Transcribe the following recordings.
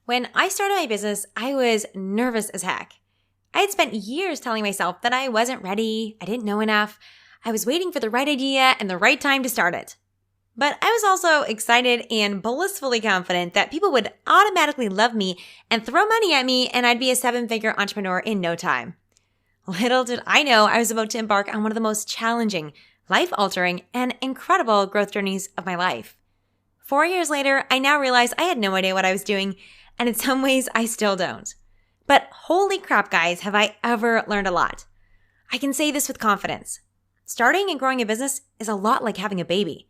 When I started my business, I was nervous as heck. I had spent years telling myself that I wasn't ready, I didn't know enough, I was waiting for the right idea and the right time to start it. But I was also excited and blissfully confident that people would automatically love me and throw money at me and I'd be a 7-figure entrepreneur in no time. Little did I know I was about to embark on one of the most challenging, life-altering, and incredible growth journeys of my life. 4 years later, I now realize I had no idea what I was doing, and in some ways, I still don't. But holy crap, guys, have I ever learned a lot. I can say this with confidence. Starting and growing a business is a lot like having a baby.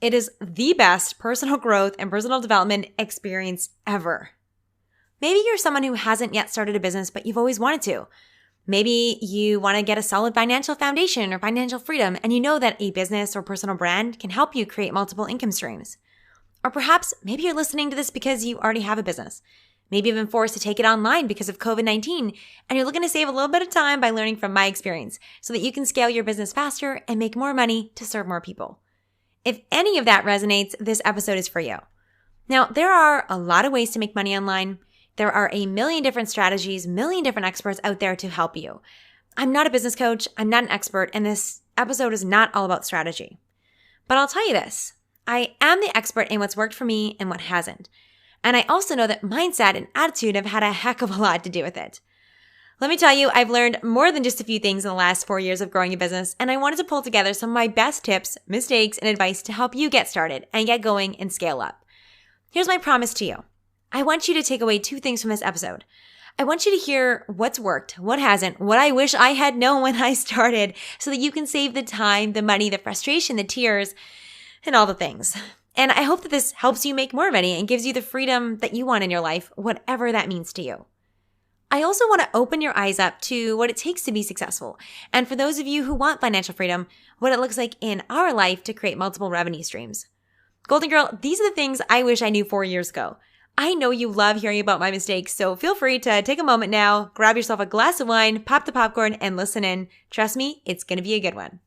It is the best personal growth and personal development experience ever. Maybe you're someone who hasn't yet started a business, but you've always wanted to. Maybe you want to get a solid financial foundation or financial freedom, and you know that a business or personal brand can help you create multiple income streams. Or perhaps maybe you're listening to this because you already have a business. Maybe you've been forced to take it online because of COVID-19, and you're looking to save a little bit of time by learning from my experience so that you can scale your business faster and make more money to serve more people. If any of that resonates, this episode is for you. Now, there are a lot of ways to make money online. There are a million different strategies, million different experts out there to help you. I'm not a business coach, I'm not an expert, and this episode is not all about strategy. But I'll tell you this, I am the expert in what's worked for me and what hasn't. And I also know that mindset and attitude have had a heck of a lot to do with it. Let me tell you, I've learned more than just a few things in the last 4 years of growing a business, and I wanted to pull together some of my best tips, mistakes, and advice to help you get started and get going and scale up. Here's my promise to you. I want you to take away 2 things from this episode. I want you to hear what's worked, what hasn't, what I wish I had known when I started so that you can save the time, the money, the frustration, the tears, and all the things. And I hope that this helps you make more money and gives you the freedom that you want in your life, whatever that means to you. I also want to open your eyes up to what it takes to be successful. And for those of you who want financial freedom, what it looks like in our life to create multiple revenue streams. Goalden Girl, these are the things I wish I knew 4 years ago. I know you love hearing about my mistakes, so feel free to take a moment now, grab yourself a glass of wine, pop the popcorn, and listen in. Trust me, it's going to be a good one.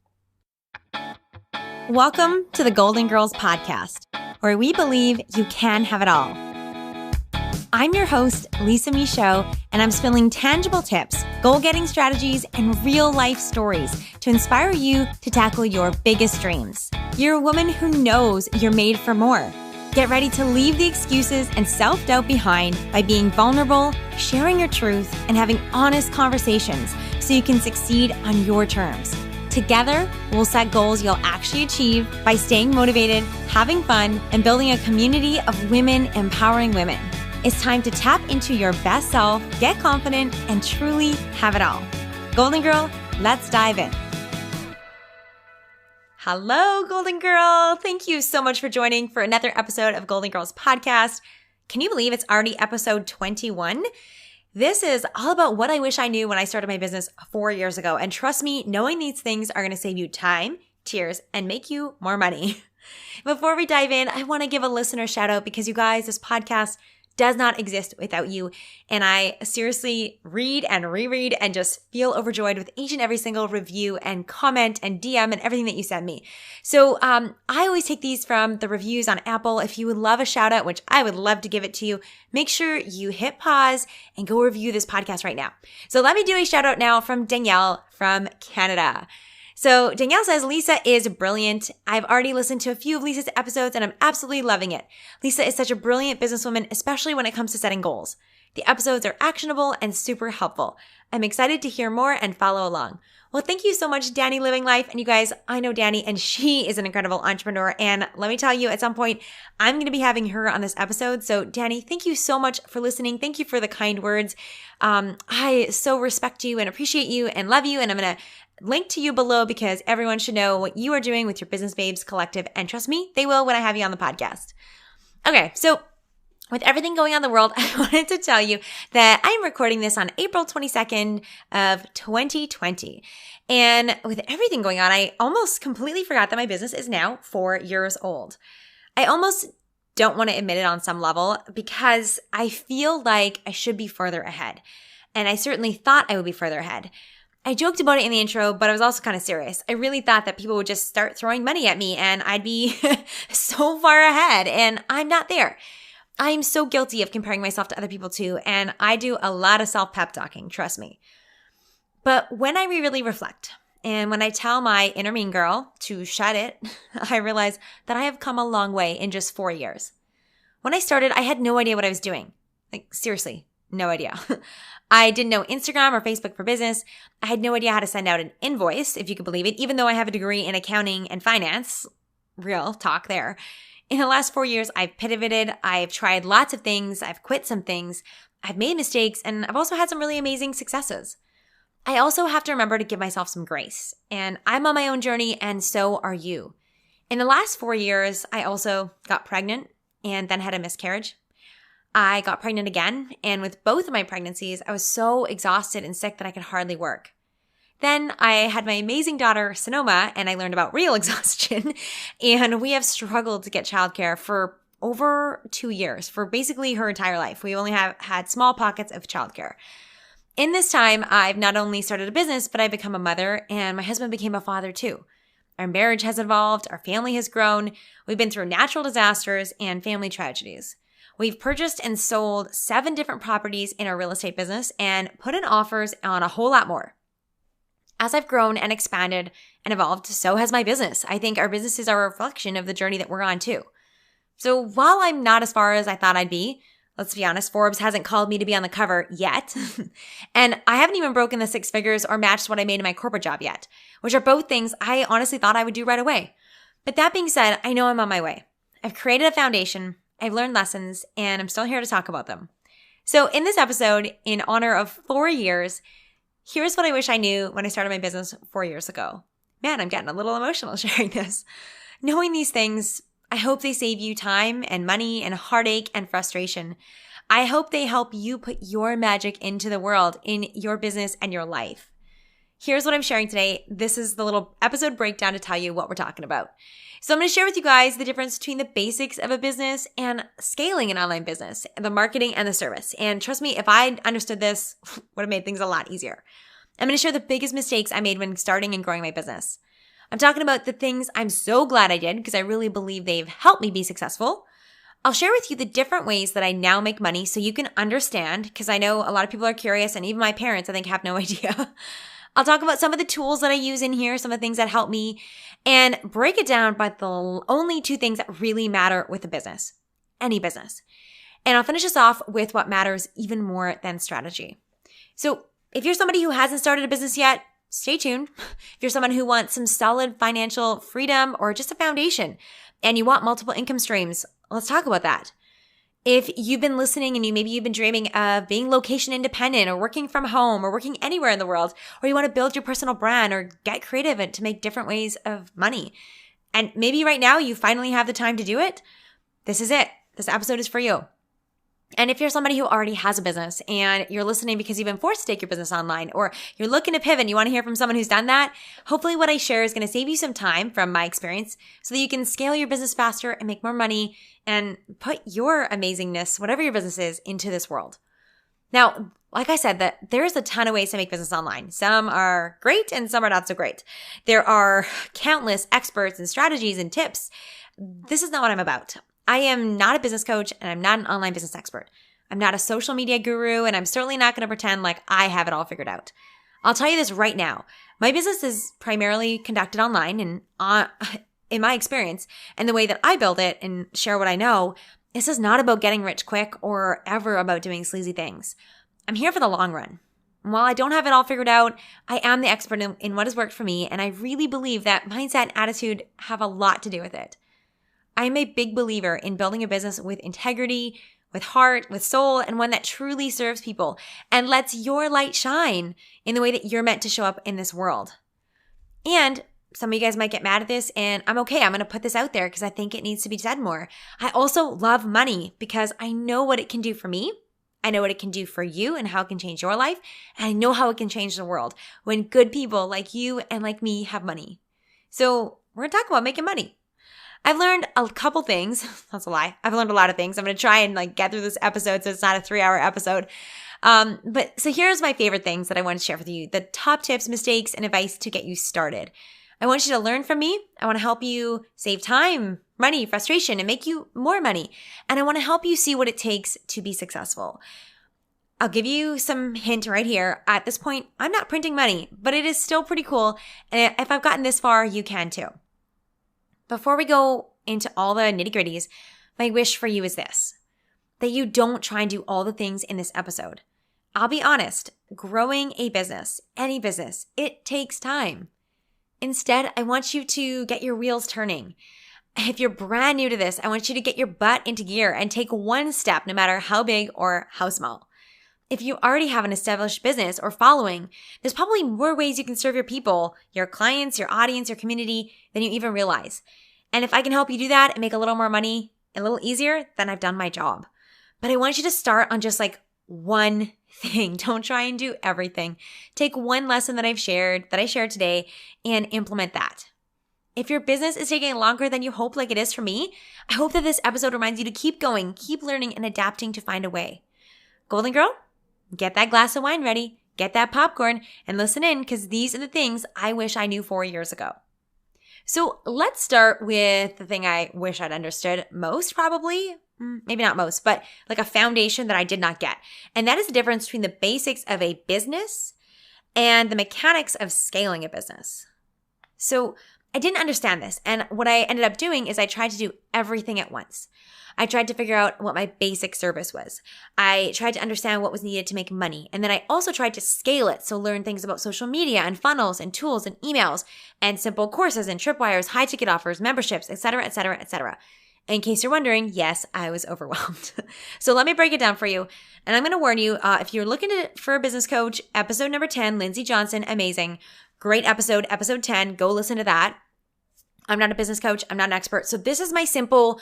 Welcome to the Goalden Girls Podcast, where we believe you can have it all. I'm your host, Lisa Michaud, and I'm spilling tangible tips, goal-getting strategies, and real-life stories to inspire you to tackle your biggest dreams. You're a woman who knows you're made for more. Get ready to leave the excuses and self-doubt behind by being vulnerable, sharing your truth, and having honest conversations so you can succeed on your terms. Together, we'll set goals you'll actually achieve by staying motivated, having fun, and building a community of women empowering women. It's time to tap into your best self, get confident, and truly have it all. Goalden Girl, let's dive in. Hello, Goalden Girl. Thank you so much for joining for another episode of Goalden Girls Podcast. Can you believe it's already episode 21? This is all about what I wish I knew when I started my business 4 years ago. And trust me, knowing these things are going to save you time, tears, and make you more money. Before we dive in, I want to give a listener shout out because you guys, this podcast does not exist without you. And I seriously read and reread and just feel overjoyed with each and every single review and comment and DM and everything that you send me. So I always take these from the reviews on Apple. If you would love a shout out, which I would love to give it to you, make sure you hit pause and go review this podcast right now. So let me do a shout out now from Danielle from Canada. So Danielle says, Lisa is brilliant. I've already listened to a few of Lisa's episodes and I'm absolutely loving it. Lisa is such a brilliant businesswoman, especially when it comes to setting goals. The episodes are actionable and super helpful. I'm excited to hear more and follow along. Well, thank you so much, Danny Living Life. And you guys, I know Danny and she is an incredible entrepreneur. And let me tell you, at some point, I'm going to be having her on this episode. So Danny, thank you so much for listening. Thank you for the kind words. I so respect you and appreciate you and love you. And I'm going to link to you below because everyone should know what you are doing with your Business Babes Collective. And trust me, they will when I have you on the podcast. Okay, so with everything going on in the world, I wanted to tell you that I'm recording this on April 22nd of 2020. And with everything going on, I almost completely forgot that my business is now 4 years old. I almost don't want to admit it on some level because I feel like I should be further ahead. And I certainly thought I would be further ahead. I joked about it in the intro, but I was also kind of serious. I really thought that people would just start throwing money at me and I'd be so far ahead, and I'm not there. I'm so guilty of comparing myself to other people too, and I do a lot of self-pep talking, trust me. But when I really reflect, and when I tell my inner mean girl to shut it, I realize that I have come a long way in just 4 years. When I started, I had no idea what I was doing. Like, seriously, no idea. I didn't know Instagram or Facebook for business. I had no idea how to send out an invoice, if you could believe it, even though I have a degree in accounting and finance. Real talk there. In the last 4 years, I've pivoted. I've tried lots of things. I've quit some things. I've made mistakes, and I've also had some really amazing successes. I also have to remember to give myself some grace, and I'm on my own journey, and so are you. In the last 4 years, I also got pregnant and then had a miscarriage. I got pregnant again, and with both of my pregnancies, I was so exhausted and sick that I could hardly work. Then I had my amazing daughter, Sonoma, and I learned about real exhaustion, and we have struggled to get childcare for over 2 years, for basically her entire life. We only have had small pockets of childcare. In this time, I've not only started a business, but I've become a mother, and my husband became a father too. Our marriage has evolved, our family has grown, we've been through natural disasters and family tragedies. We've purchased and sold 7 different properties in our real estate business and put in offers on a whole lot more. As I've grown and expanded and evolved, so has my business. I think our businesses are a reflection of the journey that we're on too. So while I'm not as far as I thought I'd be, let's be honest, Forbes hasn't called me to be on the cover yet. And I haven't even broken the 6 figures or matched what I made in my corporate job yet, which are both things I honestly thought I would do right away. But that being said, I know I'm on my way. I've created a foundation, I've learned lessons, and I'm still here to talk about them. So in this episode, in honor of 4 years, here's what I wish I knew when I started my business 4 years ago. Man, I'm getting a little emotional sharing this. Knowing these things, I hope they save you time and money and heartache and frustration. I hope they help you put your magic into the world in your business and your life. Here's what I'm sharing today. This is the little episode breakdown to tell you what we're talking about. So I'm going to share with you guys the difference between the basics of a business and scaling an online business, the marketing and the service. And trust me, if I understood this, it would have made things a lot easier. I'm going to share the biggest mistakes I made when starting and growing my business. I'm talking about the things I'm so glad I did because I really believe they've helped me be successful. I'll share with you the different ways that I now make money so you can understand, because I know a lot of people are curious, and even my parents, I think, have no idea. I'll talk about some of the tools that I use in here, some of the things that help me, and break it down by the only 2 things that really matter with a business, any business. And I'll finish this off with what matters even more than strategy. So if you're somebody who hasn't started a business yet, stay tuned. If you're someone who wants some solid financial freedom or just a foundation and you want multiple income streams, let's talk about that. If you've been listening and maybe you've been dreaming of being location independent or working from home or working anywhere in the world, or you want to build your personal brand or get creative and to make different ways of money, and maybe right now you finally have the time to do it, this is it. This episode is for you. And if you're somebody who already has a business and you're listening because you've been forced to take your business online, or you're looking to pivot and you want to hear from someone who's done that, hopefully what I share is going to save you some time from my experience so that you can scale your business faster and make more money and put your amazingness, whatever your business is, into this world. Now, like I said, that there's a ton of ways to make business online. Some are great and some are not so great. There are countless experts and strategies and tips. This is not what I'm about. I am not a business coach and I'm not an online business expert. I'm not a social media guru, and I'm certainly not going to pretend like I have it all figured out. I'll tell you this right now. My business is primarily conducted online, and in my experience and the way that I build it and share what I know, this is not about getting rich quick or ever about doing sleazy things. I'm here for the long run. And while I don't have it all figured out, I am the expert in what has worked for me, and I really believe that mindset and attitude have a lot to do with it. I'm a big believer in building a business with integrity, with heart, with soul, and one that truly serves people and lets your light shine in the way that you're meant to show up in this world. And some of you guys might get mad at this, and I'm okay. I'm going to put this out there because I think it needs to be said more. I also love money because I know what it can do for me. I know what it can do for you and how it can change your life. And I know how it can change the world when good people like you and like me have money. So we're going to talk about making money. I've learned a couple things. That's a lie. I've learned a lot of things. I'm going to try and get through this episode so it's not a 3-hour episode. But so here's my favorite things that I want to share with you. The top tips, mistakes, and advice to get you started. I want you to learn from me. I want to help you save time, money, frustration, and make you more money. And I want to help you see what it takes to be successful. I'll give you some hint right here. At this point, I'm not printing money, but it is still pretty cool. And if I've gotten this far, you can too. Before we go into all the nitty-gritties, my wish for you is this, that you don't try and do all the things in this episode. I'll be honest, growing a business, any business, it takes time. Instead, I want you to get your wheels turning. If you're brand new to this, I want you to get your butt into gear and take one step, no matter how big or how small. If you already have an established business or following, there's probably more ways you can serve your people, your clients, your audience, your community than you even realize. And if I can help you do that and make a little more money a little easier, then I've done my job. But I want you to start on just like one thing. Don't try and do everything. Take one lesson that I shared today and implement that. If your business is taking longer than you hope, like it is for me, I hope that this episode reminds you to keep going, keep learning and adapting to find a way. Goalden Girl, get that glass of wine ready, get that popcorn, and listen in, because these are the things I wish I knew 4 years ago. So let's start with the thing I wish I'd understood most, probably. Maybe not most, but like a foundation that I did not get. And that is the difference between the basics of a business and the mechanics of scaling a business. So I didn't understand this. And what I ended up doing is I tried to do everything at once. I tried to figure out what my basic service was. I tried to understand what was needed to make money. And then I also tried to scale it. So learn things about social media and funnels and tools and emails and simple courses and tripwires, high ticket offers, memberships, etc., etc., etc. In case you're wondering, yes, I was overwhelmed. So let me break it down for you. And I'm going to warn you, if you're looking for a business coach, episode number 10, Lindsay Johnson, amazing. Great episode, episode 10. Go listen to that. I'm not a business coach. I'm not an expert. So this is my simple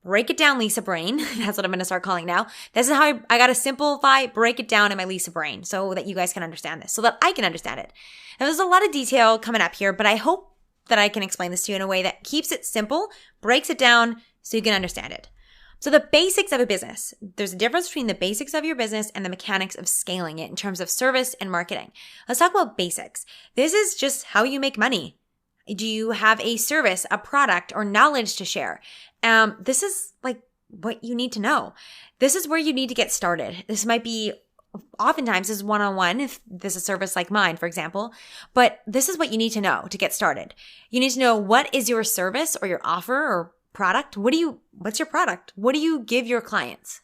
break it down Lisa brain. That's what I'm going to start calling now. This is how I got to simplify, break it down in my Lisa brain so that you guys can understand this, so that I can understand it. Now, there's a lot of detail coming up here, but I hope that I can explain this to you in a way that keeps it simple, breaks it down so you can understand it. So the basics of a business, there's a difference between the basics of your business and the mechanics of scaling it in terms of service and marketing. Let's talk about basics. This is just how you make money. Do you have a service, a product, or knowledge to share? This is like what you need to know. This is where you need to get started. This might be oftentimes is one-on-one if this is a service like mine, for example, but this is what you need to know to get started. You need to know what is your service or your offer or product. What's your product? What do you give your clients?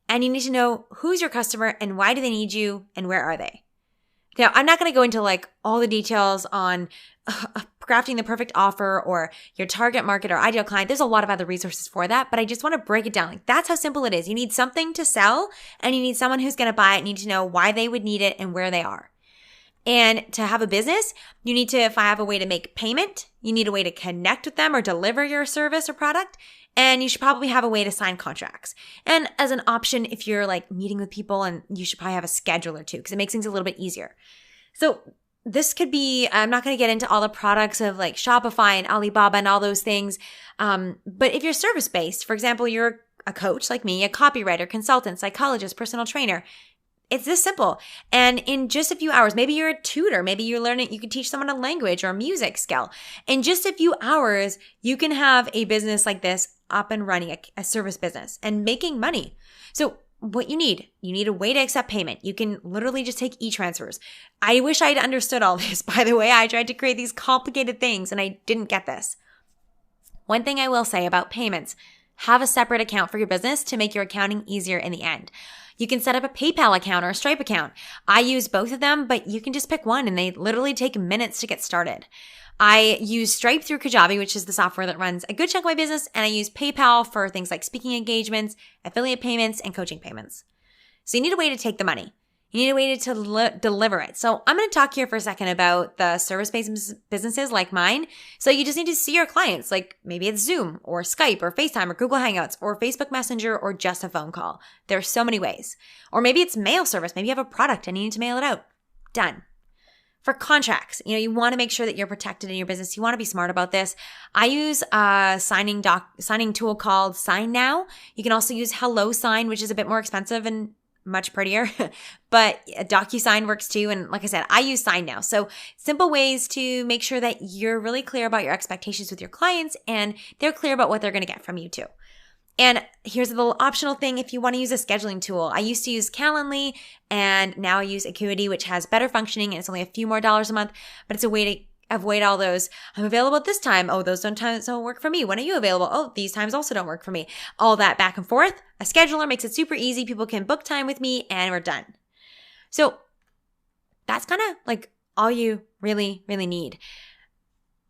And you need to know who's your customer and why do they need you and where are they? Now, I'm not going to go into like all the details on crafting the perfect offer or your target market or ideal client. There's a lot of other resources for that, but I just want to break it down. Like that's how simple it is. You need something to sell and you need someone who's going to buy it. You need to know why they would need it and where they are. And to have a business, you need to have a way to make payment. You need a way to connect with them or deliver your service or product. And you should probably have a way to sign contracts. And as an option, if you're like meeting with people, and you should probably have a scheduler too, because it makes things a little bit easier. So this could be, I'm not going to get into all the products of like Shopify and Alibaba and all those things. But if you're service-based, for example, you're a coach like me, a copywriter, consultant, psychologist, personal trainer, it's this simple. And in just a few hours, maybe you're a tutor, maybe you're learning, you can teach someone a language or a music skill. In just a few hours, you can have a business like this up and running, a service business and making money. So what you need a way to accept payment. You can literally just take e-transfers. I wish I'd understood all this. By the way, I tried to create these complicated things and I didn't get this. One thing I will say about payments, have a separate account for your business to make your accounting easier in the end. You can set up a PayPal account or a Stripe account. I use both of them, but you can just pick one and they literally take minutes to get started. I use Stripe through Kajabi, which is the software that runs a good chunk of my business, and I use PayPal for things like speaking engagements, affiliate payments, and coaching payments. So you need a way to take the money. You need a way to deliver it. So I'm going to talk here for a second about the service-based businesses like mine. So you just need to see your clients, like maybe it's Zoom or Skype or FaceTime or Google Hangouts or Facebook Messenger or just a phone call. There are so many ways. Or maybe it's mail service. Maybe you have a product and you need to mail it out. Done. For contracts, you want to make sure that you're protected in your business. You want to be smart about this. I use a signing tool called Sign Now. You can also use HelloSign, which is a bit more expensive and much prettier, but DocuSign works too. And like I said, I use Sign now. So simple ways to make sure that you're really clear about your expectations with your clients and they're clear about what they're going to get from you too. And here's a little optional thing if you want to use a scheduling tool. I used to use Calendly and now I use Acuity, which has better functioning and it's only a few more dollars a month, but it's a way to avoid all those, I'm available at this time. Oh, those times don't work for me. When are you available? Oh, these times also don't work for me. All that back and forth. A scheduler makes it super easy. People can book time with me and we're done. So that's kind of like all you really, really need.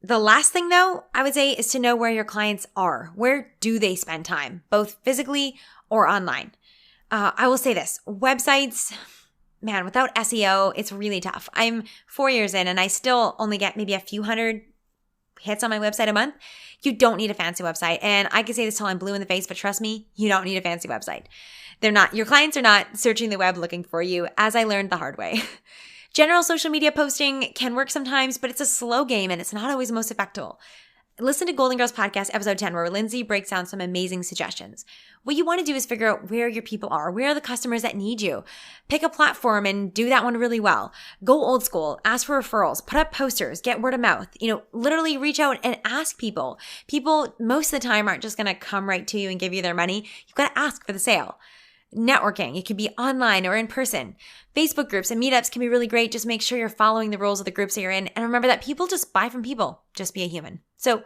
The last thing though, I would say is to know where your clients are. Where do they spend time, both physically or online? I will say this, websites, man, without SEO, it's really tough. I'm 4 years in and I still only get maybe a few hundred hits on my website a month. You don't need a fancy website. And I can say this till I'm blue in the face, but trust me, you don't need a fancy website. Your clients are not searching the web looking for you, as I learned the hard way. General social media posting can work sometimes, but it's a slow game and it's not always the most effective. Listen to Goalden Girls Podcast episode 10 where Lindsay breaks down some amazing suggestions. What you want to do is figure out where your people are. Where are the customers that need you? Pick a platform and do that one really well. Go old school. Ask for referrals. Put up posters. Get word of mouth. Literally reach out and ask people. People most of the time aren't just going to come right to you and give you their money. You've got to ask for the sale. Networking. It could be online or in person. Facebook groups and meetups can be really great. Just make sure you're following the rules of the groups that you're in. And remember that people just buy from people. Just be a human. So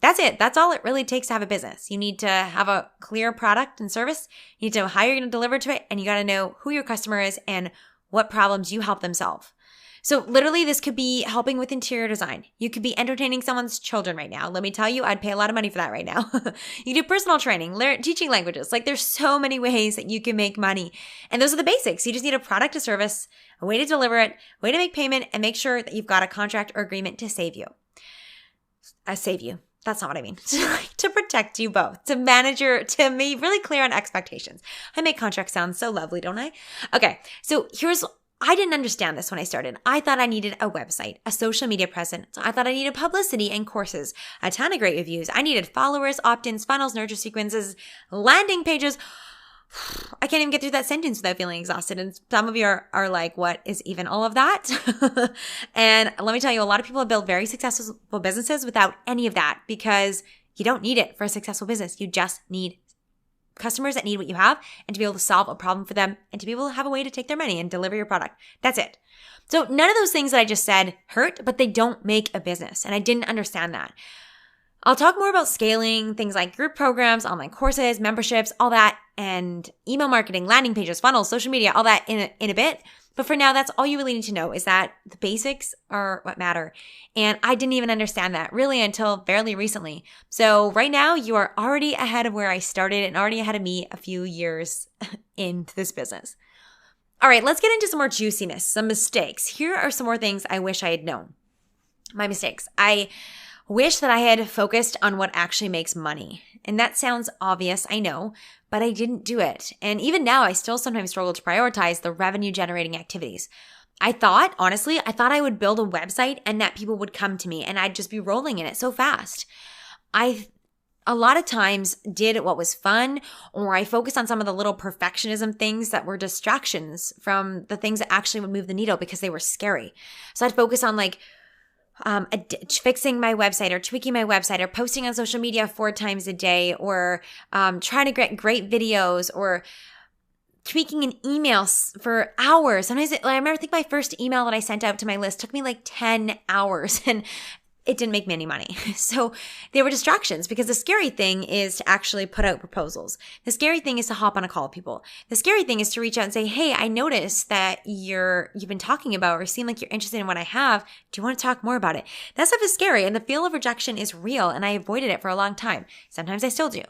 that's it. That's all it really takes to have a business. You need to have a clear product and service. You need to know how you're going to deliver to it. And you got to know who your customer is and what problems you help them solve. So literally this could be helping with interior design. You could be entertaining someone's children right now. Let me tell you, I'd pay a lot of money for that right now. You do personal training, teaching languages. Like there's so many ways that you can make money. And those are the basics. You just need a product, a service, a way to deliver it, a way to make payment, and make sure that you've got a contract or agreement to save you. Save you. That's not what I mean. To protect you both, to be really clear on expectations. I make contracts sound so lovely, don't I? Okay. So I didn't understand this when I started. I thought I needed a website, a social media presence. I thought I needed publicity and courses, a ton of great reviews. I needed followers, opt-ins, funnels, nurture sequences, landing pages. I can't even get through that sentence without feeling exhausted. And some of you are like, what is even all of that? And let me tell you, a lot of people have built very successful businesses without any of that because you don't need it for a successful business. You just need customers that need what you have and to be able to solve a problem for them and to be able to have a way to take their money and deliver your product. That's it. So none of those things that I just said hurt, but they don't make a business. And I didn't understand that. I'll talk more about scaling, things like group programs, online courses, memberships, all that, and email marketing, landing pages, funnels, social media, all that in a bit. But for now, that's all you really need to know is that the basics are what matter. And I didn't even understand that really until fairly recently. So right now, you are already ahead of where I started and already ahead of me a few years into this business. All right, let's get into some more juiciness, some mistakes. Here are some more things I wish I had known. My mistakes. I wish that I had focused on what actually makes money. And that sounds obvious, I know, but I didn't do it. And even now, I still sometimes struggle to prioritize the revenue generating activities. Honestly, I thought I would build a website and that people would come to me and I'd just be rolling in it so fast. I a lot of times did what was fun, or I focused on some of the little perfectionism things that were distractions from the things that actually would move the needle because they were scary. So I'd focus on fixing my website or tweaking my website or posting on social media 4 times a day or trying to get great videos or tweaking an email for hours. Sometimes I think my first email that I sent out to my list took me like 10 hours and it didn't make me any money. So they were distractions because the scary thing is to actually put out proposals. The scary thing is to hop on a call with people. The scary thing is to reach out and say, hey, I noticed that you've been talking about or seem like you're interested in what I have. Do you want to talk more about it? That stuff is scary and the feel of rejection is real and I avoided it for a long time. Sometimes I still do.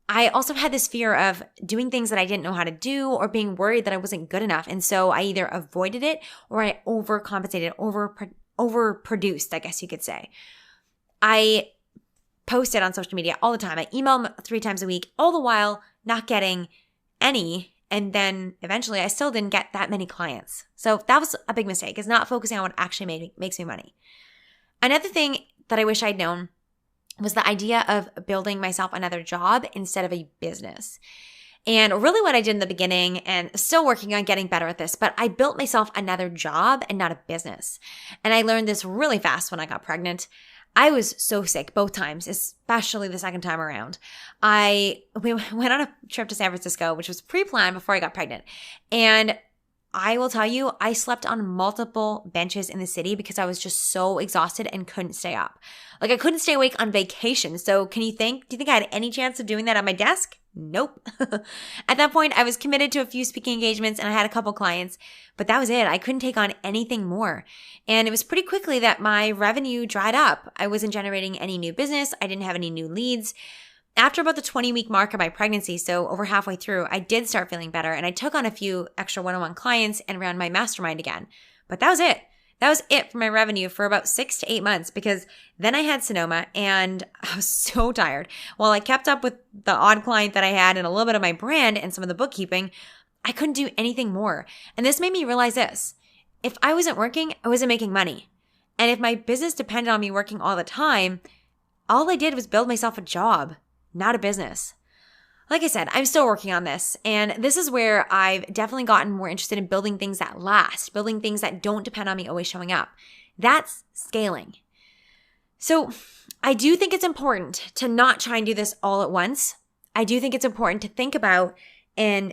I also had this fear of doing things that I didn't know how to do or being worried that I wasn't good enough. And so I either avoided it or I overcompensated, overproduced, I guess you could say. I posted on social media all the time. I emailed 3 times a week, all the while not getting any. And then eventually I still didn't get that many clients. So that was a big mistake, is not focusing on what actually makes me money. Another thing that I wish I'd known was the idea of building myself another job instead of a business. And really what I did in the beginning, and still working on getting better at this, but I built myself another job and not a business. And I learned this really fast when I got pregnant. I was so sick both times, especially the second time around. We went on a trip to San Francisco, which was pre-planned before I got pregnant. And I will tell you, I slept on multiple benches in the city because I was just so exhausted and couldn't stay up. Like I couldn't stay awake on vacation. So do you think I had any chance of doing that at my desk? Nope. At that point, I was committed to a few speaking engagements and I had a couple clients, but that was it. I couldn't take on anything more. And it was pretty quickly that my revenue dried up. I wasn't generating any new business. I didn't have any new leads. After about the 20-week mark of my pregnancy, so over halfway through, I did start feeling better and I took on a few extra one-on-one clients and ran my mastermind again. But that was it. That was it for my revenue for about 6 to 8 months because then I had Sonoma and I was so tired. While I kept up with the odd client that I had and a little bit of my brand and some of the bookkeeping, I couldn't do anything more. And this made me realize this. If I wasn't working, I wasn't making money. And if my business depended on me working all the time, all I did was build myself a job, not a business. Like I said, I'm still working on this. And this is where I've definitely gotten more interested in building things that last, building things that don't depend on me always showing up. That's scaling. So I do think it's important to not try and do this all at once. I do think it's important to think about and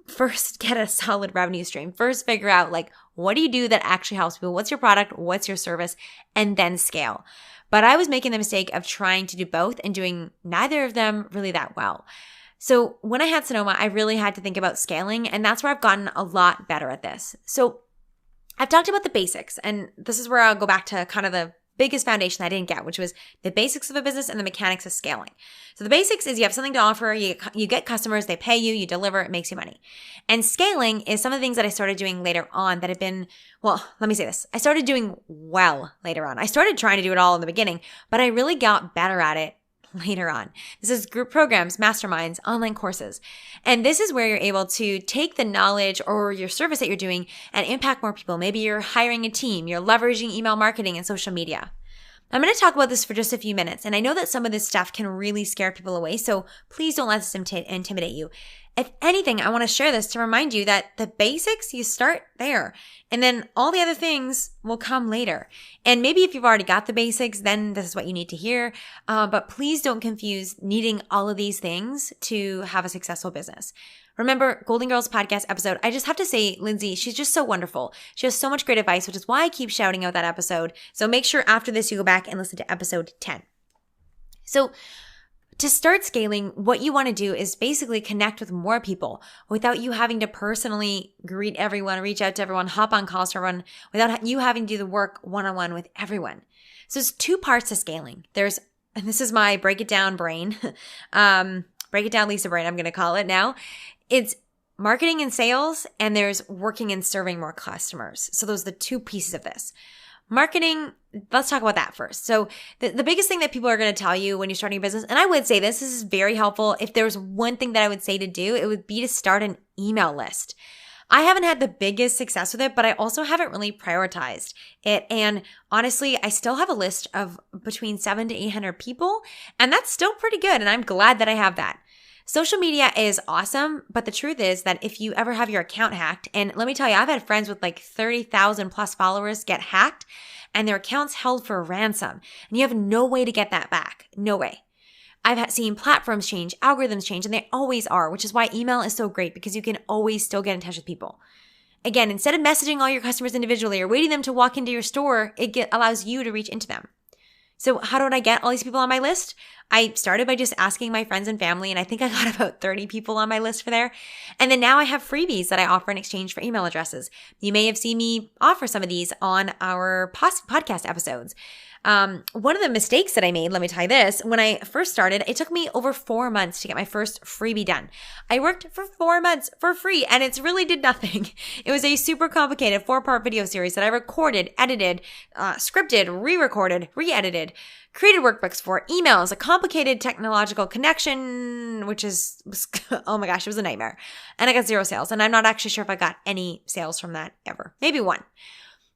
first get a solid revenue stream. First figure out what do you do that actually helps people? What's your product? What's your service? And then scale. But I was making the mistake of trying to do both and doing neither of them really that well. So when I had Sonoma, I really had to think about scaling, and that's where I've gotten a lot better at this. So I've talked about the basics, and this is where I'll go back to kind of the biggest foundation I didn't get, which was the basics of a business and the mechanics of scaling. So the basics is you have something to offer, you get customers, they pay you, you deliver, it makes you money. And scaling is some of the things that I started doing later on that have been, well, let me say this. I started doing well later on. I started trying to do it all in the beginning, but I really got better at it later on. This is group programs, masterminds, online courses. And this is where you're able to take the knowledge or your service that you're doing and impact more people. Maybe you're hiring a team, you're leveraging email marketing and social media. I'm going to talk about this for just a few minutes. And I know that some of this stuff can really scare people away. So please don't let this intimidate you. If anything, I want to share this to remind you that the basics, you start there. And then all the other things will come later. And maybe if you've already got the basics, then this is what you need to hear. But please don't confuse needing all of these things to have a successful business. Remember, Goalden Girls Podcast episode, I just have to say, Lindsay, she's just so wonderful. She has so much great advice, which is why I keep shouting out that episode. So make sure after this you go back and listen to episode 10. So to start scaling, what you want to do is basically connect with more people without you having to personally greet everyone, reach out to everyone, hop on calls to everyone, without you having to do the work one-on-one with everyone. So there's two parts to scaling. And this is my break it down brain, break it down Lisa brain, I'm going to call it now. It's marketing and sales, and there's working and serving more customers. So those are the two pieces of this. Marketing, let's talk about that first. So the biggest thing that people are going to tell you when you're starting a business, and I would say this is very helpful. If there's one thing that I would say to do, it would be to start an email list. I haven't had the biggest success with it, but I also haven't really prioritized it. And honestly, I still have a list of between 700 to 800 people, and that's still pretty good. And I'm glad that I have that. Social media is awesome, but the truth is that if you ever have your account hacked, and let me tell you, I've had friends with 30,000 plus followers get hacked and their accounts held for ransom, and you have no way to get that back. No way. I've seen platforms change, algorithms change, and they always are, which is why email is so great because you can always still get in touch with people. Again, instead of messaging all your customers individually or waiting them to walk into your store, it allows you to reach into them. So how did I get all these people on my list? I started by just asking my friends and family, and I think I got about 30 people on my list for there. And then now I have freebies that I offer in exchange for email addresses. You may have seen me offer some of these on our podcast episodes. One of the mistakes that I made, let me tell you this, when I first started, it took me over 4 months to get my first freebie done. I worked for 4 months for free, and it really did nothing. It was a super complicated 4-part video series that I recorded, edited, scripted, re-recorded, re-edited, created workbooks for, emails, a complicated technological connection, which is, oh my gosh, it was a nightmare. And I got 0 sales, and I'm not actually sure if I got any sales from that ever. Maybe 1.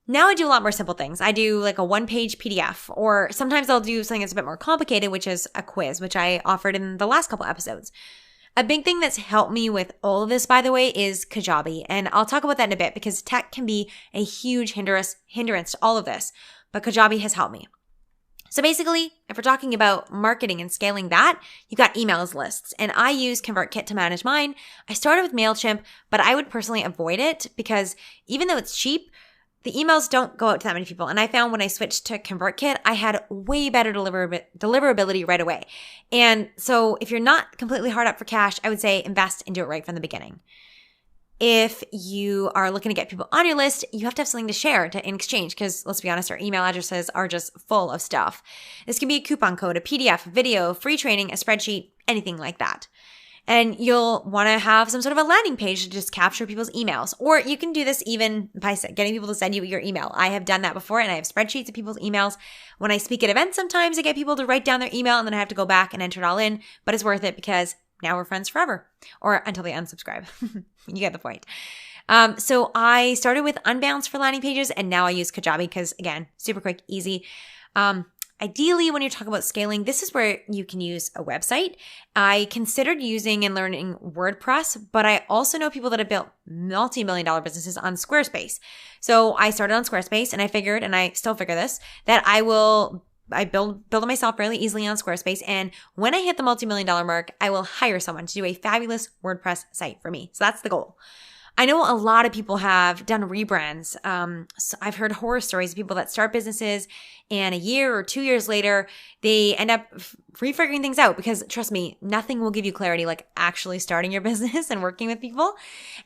Now I do a lot more simple things. I do a 1-page PDF, or sometimes I'll do something that's a bit more complicated, which is a quiz, which I offered in the last couple episodes. A big thing that's helped me with all of this, by the way, is Kajabi. And I'll talk about that in a bit because tech can be a huge hindrance to all of this. But Kajabi has helped me. So basically, if we're talking about marketing and scaling that, you've got emails lists. And I use ConvertKit to manage mine. I started with MailChimp, but I would personally avoid it because even though it's cheap, the emails don't go out to that many people. And I found when I switched to ConvertKit, I had way better deliverability right away. And so if you're not completely hard up for cash, I would say invest and do it right from the beginning. If you are looking to get people on your list, you have to have something to share in exchange because let's be honest, our email addresses are just full of stuff. This can be a coupon code, a PDF, a video, free training, a spreadsheet, anything like that. And you'll want to have some sort of a landing page to just capture people's emails. Or you can do this even by getting people to send you your email. I have done that before and I have spreadsheets of people's emails. When I speak at events, sometimes I get people to write down their email and then I have to go back and enter it all in. But it's worth it because now we're friends forever or until they unsubscribe. You get the point. So I started with Unbounce for landing pages and now I use Kajabi because again, super quick, easy. Ideally, when you're talking about scaling, this is where you can use a website. I considered using and learning WordPress, but I also know people that have built multi-million-dollar businesses on Squarespace. So I started on Squarespace and I figured, and I still figure this, that I build it myself fairly easily on Squarespace. And when I hit the multi-million-dollar mark, I will hire someone to do a fabulous WordPress site for me. So that's the goal. I know a lot of people have done rebrands. So I've heard horror stories of people that start businesses and a year or 2 years later, they end up refiguring things out because trust me, nothing will give you clarity like actually starting your business and working with people.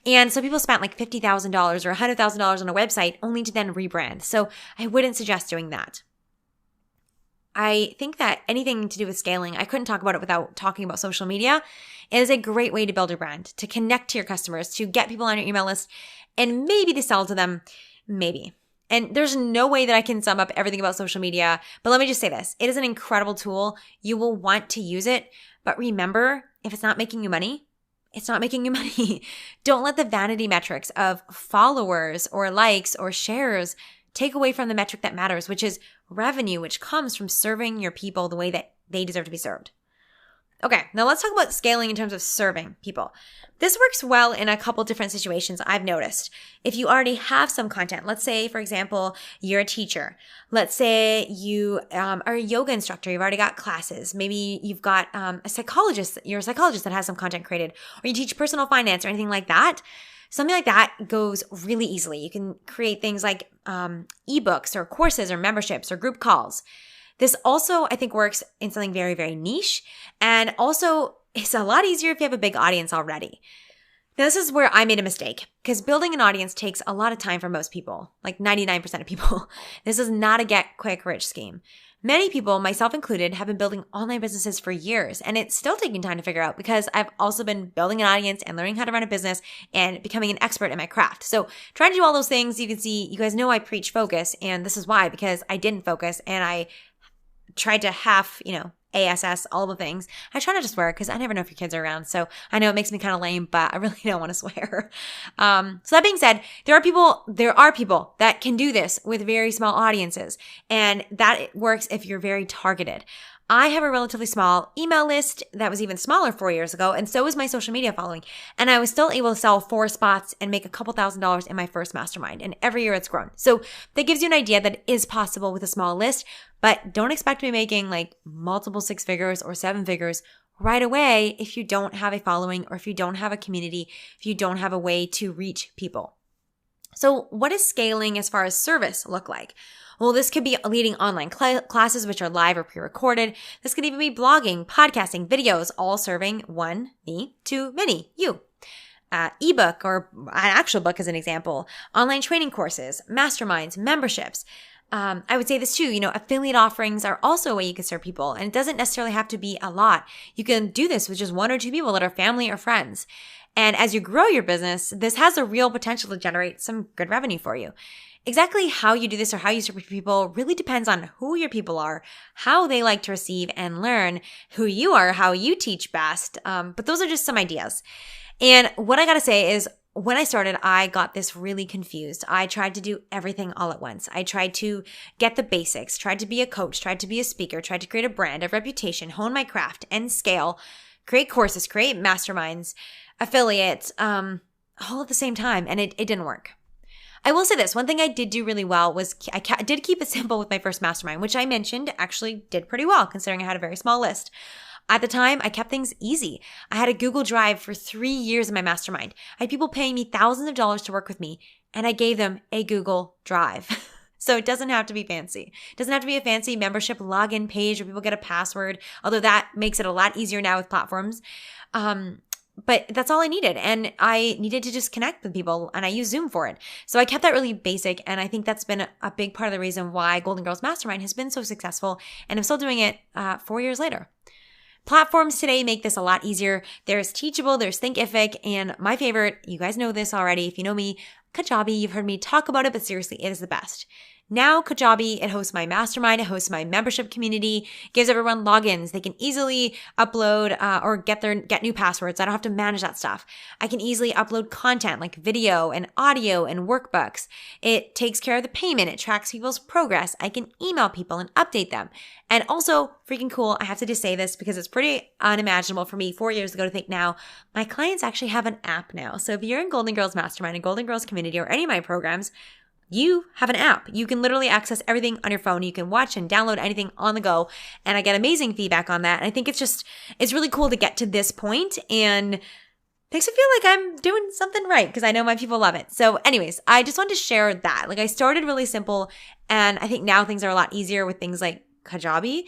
And so people spent like $50,000 or $100,000 on a website only to then rebrand. So I wouldn't suggest doing that. I think that anything to do with scaling, I couldn't talk about it without talking about social media. It is a great way to build your brand, to connect to your customers, to get people on your email list, and maybe to sell to them, maybe. And there's no way that I can sum up everything about social media, but let me just say this. It is an incredible tool. You will want to use it, but remember, if it's not making you money, it's not making you money. Don't let the vanity metrics of followers or likes or shares take away from the metric that matters, which is revenue, which comes from serving your people the way that they deserve to be served. Okay, now let's talk about scaling in terms of serving people. This works well in a couple different situations I've noticed. If you already have some content, let's say, for example, you're a teacher. Let's say you are a yoga instructor. You've already got classes. Maybe you've got a psychologist. You're a psychologist that has some content created. Or you teach personal finance or anything like that. Something like that goes really easily. You can create things like ebooks or courses or memberships or group calls. This also, I think, works in something very, very niche. And also, it's a lot easier if you have a big audience already. Now, this is where I made a mistake because building an audience takes a lot of time for most people, like 99% of people. This is not a get-quick-rich scheme. Many people, myself included, have been building online businesses for years, and it's still taking time to figure out because I've also been building an audience and learning how to run a business and becoming an expert in my craft. So trying to do all those things, you can see, you guys know I preach focus, and this is why, because I didn't focus and I tried to ASS, all the things. I try not to swear because I never know if your kids are around. So I know it makes me kind of lame, but I really don't want to swear. So that being said, there are people that can do this with very small audiences, and that works if you're very targeted. I have a relatively small email list that was even smaller 4 years ago, and so is my social media following. And I was still able to sell 4 spots and make a couple $1,000s in my first mastermind. And every year it's grown. So that gives you an idea that it is possible with a small list, but don't expect to be making like multiple 6 figures or 7 figures right away if you don't have a following or if you don't have a community, if you don't have a way to reach people. So what does scaling as far as service look like? Well, this could be leading online classes, which are live or pre-recorded. This could even be blogging, podcasting, videos, all serving one, me, to many, you. Ebook or an actual book as an example, online training courses, masterminds, memberships. I would say this too, affiliate offerings are also a way you can serve people, and it doesn't necessarily have to be a lot. You can do this with just 1 or 2 people that are family or friends. And as you grow your business, this has a real potential to generate some good revenue for you. Exactly how you do this or how you serve people really depends on who your people are, how they like to receive and learn, who you are, how you teach best. But those are just some ideas. And what I got to say is when I started, I got this really confused. I tried to do everything all at once. I tried to get the basics, tried to be a coach, tried to be a speaker, tried to create a brand, a reputation, hone my craft, and scale. create courses, create masterminds, affiliates, all at the same time. And it didn't work. I will say this. One thing I did do really well was I did keep it simple with my first mastermind, which I mentioned actually did pretty well considering I had a very small list. At the time, I kept things easy. I had a Google Drive for 3 years in my mastermind. I had people paying me thousands of dollars to work with me, and I gave them a Google Drive. So it doesn't have to be fancy. It doesn't have to be a fancy membership login page where people get a password, although that makes it a lot easier now with platforms. But that's all I needed. And I needed to just connect with people, and I use Zoom for it. So I kept that really basic. And I think that's been a big part of the reason why Goalden Girls Mastermind has been so successful. And I'm still doing it 4 years later. Platforms today make this a lot easier. There's Teachable, there's Thinkific, and my favorite, you guys know this already. If you know me, Kajabi, you've heard me talk about it, but seriously, it is the best. Now, Kajabi, it hosts my mastermind, it hosts my membership community, gives everyone logins. They can easily upload or get new passwords. I don't have to manage that stuff. I can easily upload content like video and audio and workbooks. It takes care of the payment. It tracks people's progress. I can email people and update them. And also, freaking cool, I have to just say this because it's pretty unimaginable for me 4 years ago to think now, my clients actually have an app now. So if you're in Goalden Girls Mastermind and Goalden Girls Community or any of my programs, you have an app. You can literally access everything on your phone. You can watch and download anything on the go. And I get amazing feedback on that. And I think it's really cool to get to this point and makes me feel like I'm doing something right because I know my people love it. So anyways, I just wanted to share that. Like I started really simple and I think now things are a lot easier with things like Kajabi.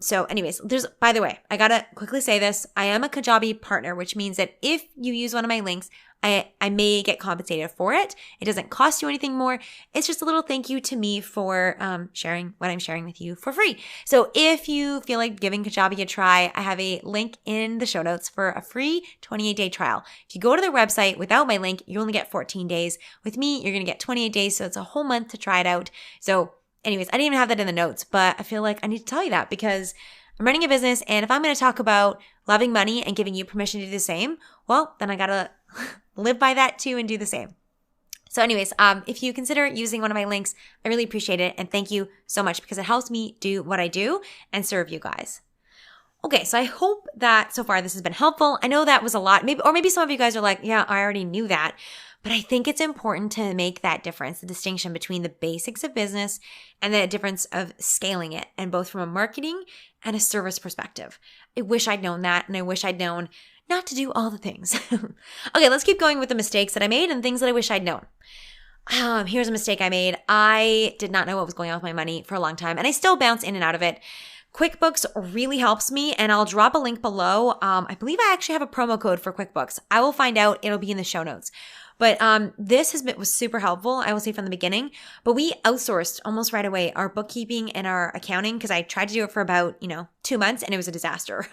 So anyways, by the way, I gotta quickly say this. I am a Kajabi partner, which means that if you use one of my links, I may get compensated for it. It doesn't cost you anything more. It's just a little thank you to me for sharing what I'm sharing with you for free. So if you feel like giving Kajabi a try, I have a link in the show notes for a free 28-day trial. If you go to their website without my link, you only get 14 days. With me, you're going to get 28 days. So it's a whole month to try it out. So anyways, I didn't even have that in the notes, but I feel like I need to tell you that because I'm running a business. And if I'm going to talk about loving money and giving you permission to do the same, well, then I got to live by that too and do the same. So anyways, if you consider using one of my links, I really appreciate it. And thank you so much because it helps me do what I do and serve you guys. Okay, so I hope that so far this has been helpful. I know that was a lot, maybe some of you guys are like, yeah, I already knew that. But I think it's important to make that difference, the distinction between the basics of business and the difference of scaling it, and both from a marketing and a service perspective. I wish I'd known that, and I wish I'd known not to do all the things. Okay, let's keep going with the mistakes that I made and things that I wish I'd known. Here's a mistake I made. I did not know what was going on with my money for a long time, and I still bounce in and out of it. QuickBooks really helps me, and I'll drop a link below. I believe I actually have a promo code for QuickBooks. I will find out. It'll be in the show notes. But this was super helpful, I will say from the beginning. But we outsourced almost right away our bookkeeping and our accounting because I tried to do it for about 2 months, and it was a disaster.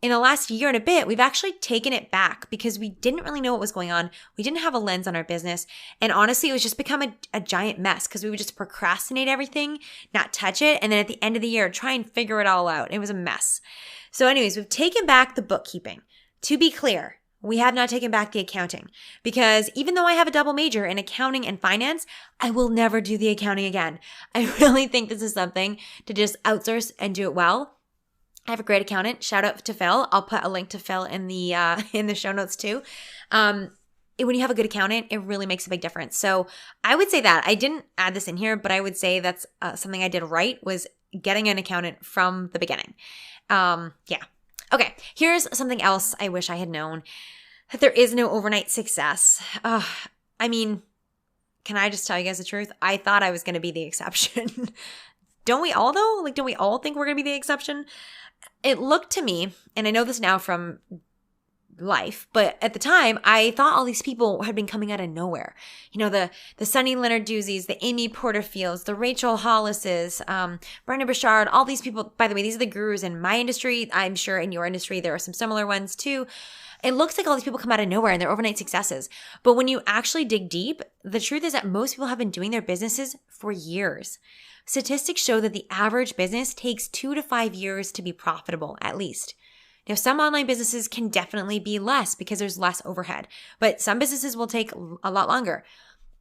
In the last year and a bit, we've actually taken it back because we didn't really know what was going on. We didn't have a lens on our business. And honestly, it was just become a giant mess because we would just procrastinate everything, not touch it. And then at the end of the year, try and figure it all out. It was a mess. So anyways, we've taken back the bookkeeping. To be clear, we have not taken back the accounting because even though I have a double major in accounting and finance, I will never do the accounting again. I really think this is something to just outsource and do it well. I have a great accountant. Shout out to Phil. I'll put a link to Phil in the show notes too. When you have a good accountant, it really makes a big difference. So I would say that. I didn't add this in here, but I would say that's something I did right was getting an accountant from the beginning. Yeah. Okay. Here's something else I wish I had known. That there is no overnight success. I mean, can I just tell you guys the truth? I thought I was going to be the exception. Don't we all though? Like, don't we all think we're going to be the exception? It looked to me, and I know this now from life, but at the time, I thought all these people had been coming out of nowhere. The Sunny Lenarduzzi's, the Amy Porterfields, the Rachel Hollises, Brendon Burchard, all these people. By the way, these are the gurus in my industry. I'm sure in your industry, there are some similar ones too. It looks like all these people come out of nowhere and they're overnight successes. But when you actually dig deep, the truth is that most people have been doing their businesses for years. Statistics show that the average business takes 2 to 5 years to be profitable, at least. Now, some online businesses can definitely be less because there's less overhead, but some businesses will take a lot longer.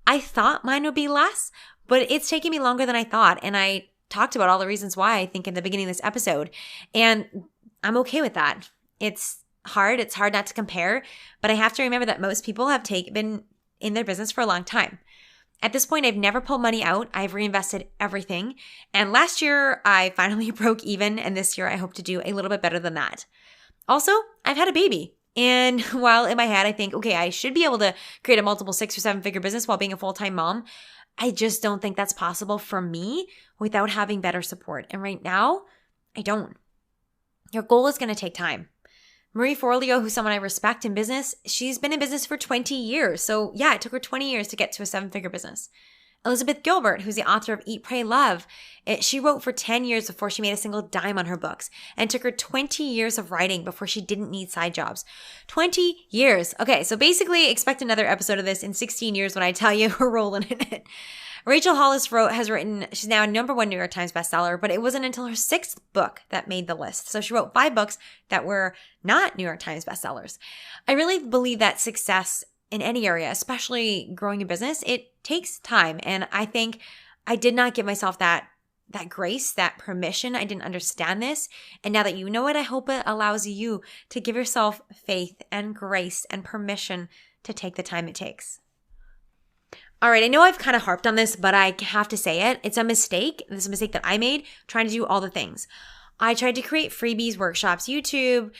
I thought mine would be less, but it's taking me longer than I thought. And I talked about all the reasons why, I think, in the beginning of this episode. And I'm okay with that. It's hard. It's hard not to compare, but I have to remember that most people have been in their business for a long time. At this point, I've never pulled money out. I've reinvested everything. And last year, I finally broke even. And this year, I hope to do a little bit better than that. Also, I've had a baby. And while in my head, I think, okay, I should be able to create a multiple 6 or 7 figure business while being a full-time mom, I just don't think that's possible for me without having better support. And right now, I don't. Your goal is going to take time. Marie Forleo, who's someone I respect in business, she's been in business for 20 years. So yeah, it took her 20 years to get to a 7-figure business. Elizabeth Gilbert, who's the author of Eat, Pray, Love, she wrote for 10 years before she made a single dime on her books, and it took her 20 years of writing before she didn't need side jobs. 20 years. Okay, so basically expect another episode of this in 16 years when I tell you we're rolling in it. Rachel Hollis has written, she's now a #1 New York Times bestseller, but it wasn't until her 6th book that made the list. So she wrote 5 books that were not New York Times bestsellers. I really believe that success in any area, especially growing a business, it takes time. And I think I did not give myself that grace, that permission. I didn't understand this. And now that you know it, I hope it allows you to give yourself faith and grace and permission to take the time it takes. All right, I know I've kind of harped on this, but I have to say it. It's a mistake. This is a mistake that I made trying to do all the things. I tried to create freebies, workshops, YouTube,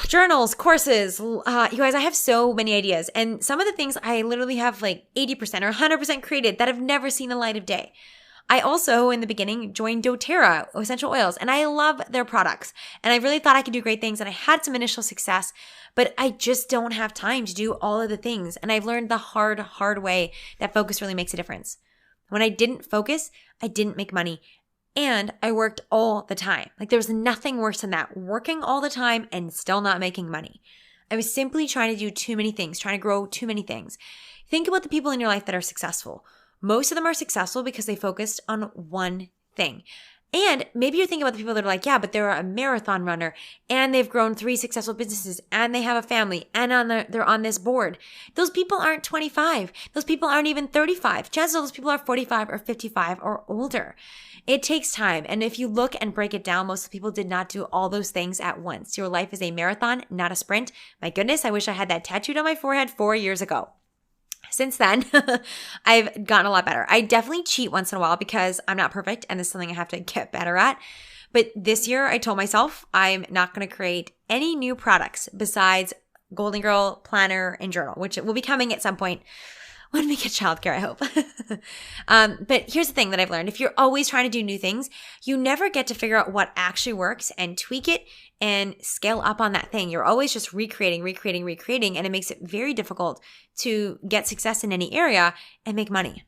journals, courses. You guys, I have so many ideas. And some of the things I literally have like 80% or 100% created that have never seen the light of day. I also, in the beginning, joined doTERRA essential oils, and I love their products. And I really thought I could do great things, and I had some initial success, but I just don't have time to do all of the things. And I've learned the hard way that focus really makes a difference. When I didn't focus, I didn't make money. And I worked all the time. Like there was nothing worse than that, working all the time and still not making money. I was simply trying to do too many things, trying to grow too many things. Think about the people in your life that are successful. Most of them are successful because they focused on one thing. And maybe you're thinking about the people that are like, yeah, but they're a marathon runner and they've grown 3 successful businesses and they have a family and they're on this board. Those people aren't 25. Those people aren't even 35. Chances are those people are 45 or 55 or older. It takes time. And if you look and break it down, most people did not do all those things at once. Your life is a marathon, not a sprint. My goodness, I wish I had that tattooed on my forehead 4 years ago. Since then, I've gotten a lot better. I definitely cheat once in a while because I'm not perfect and this is something I have to get better at. But this year, I told myself I'm not going to create any new products besides Goalden Girl Planner and Journal, which will be coming at some point when we get childcare, I hope. But here's the thing that I've learned. If you're always trying to do new things, you never get to figure out what actually works and tweak it and scale up on that thing. You're always just recreating, and it makes it very difficult to get success in any area and make money.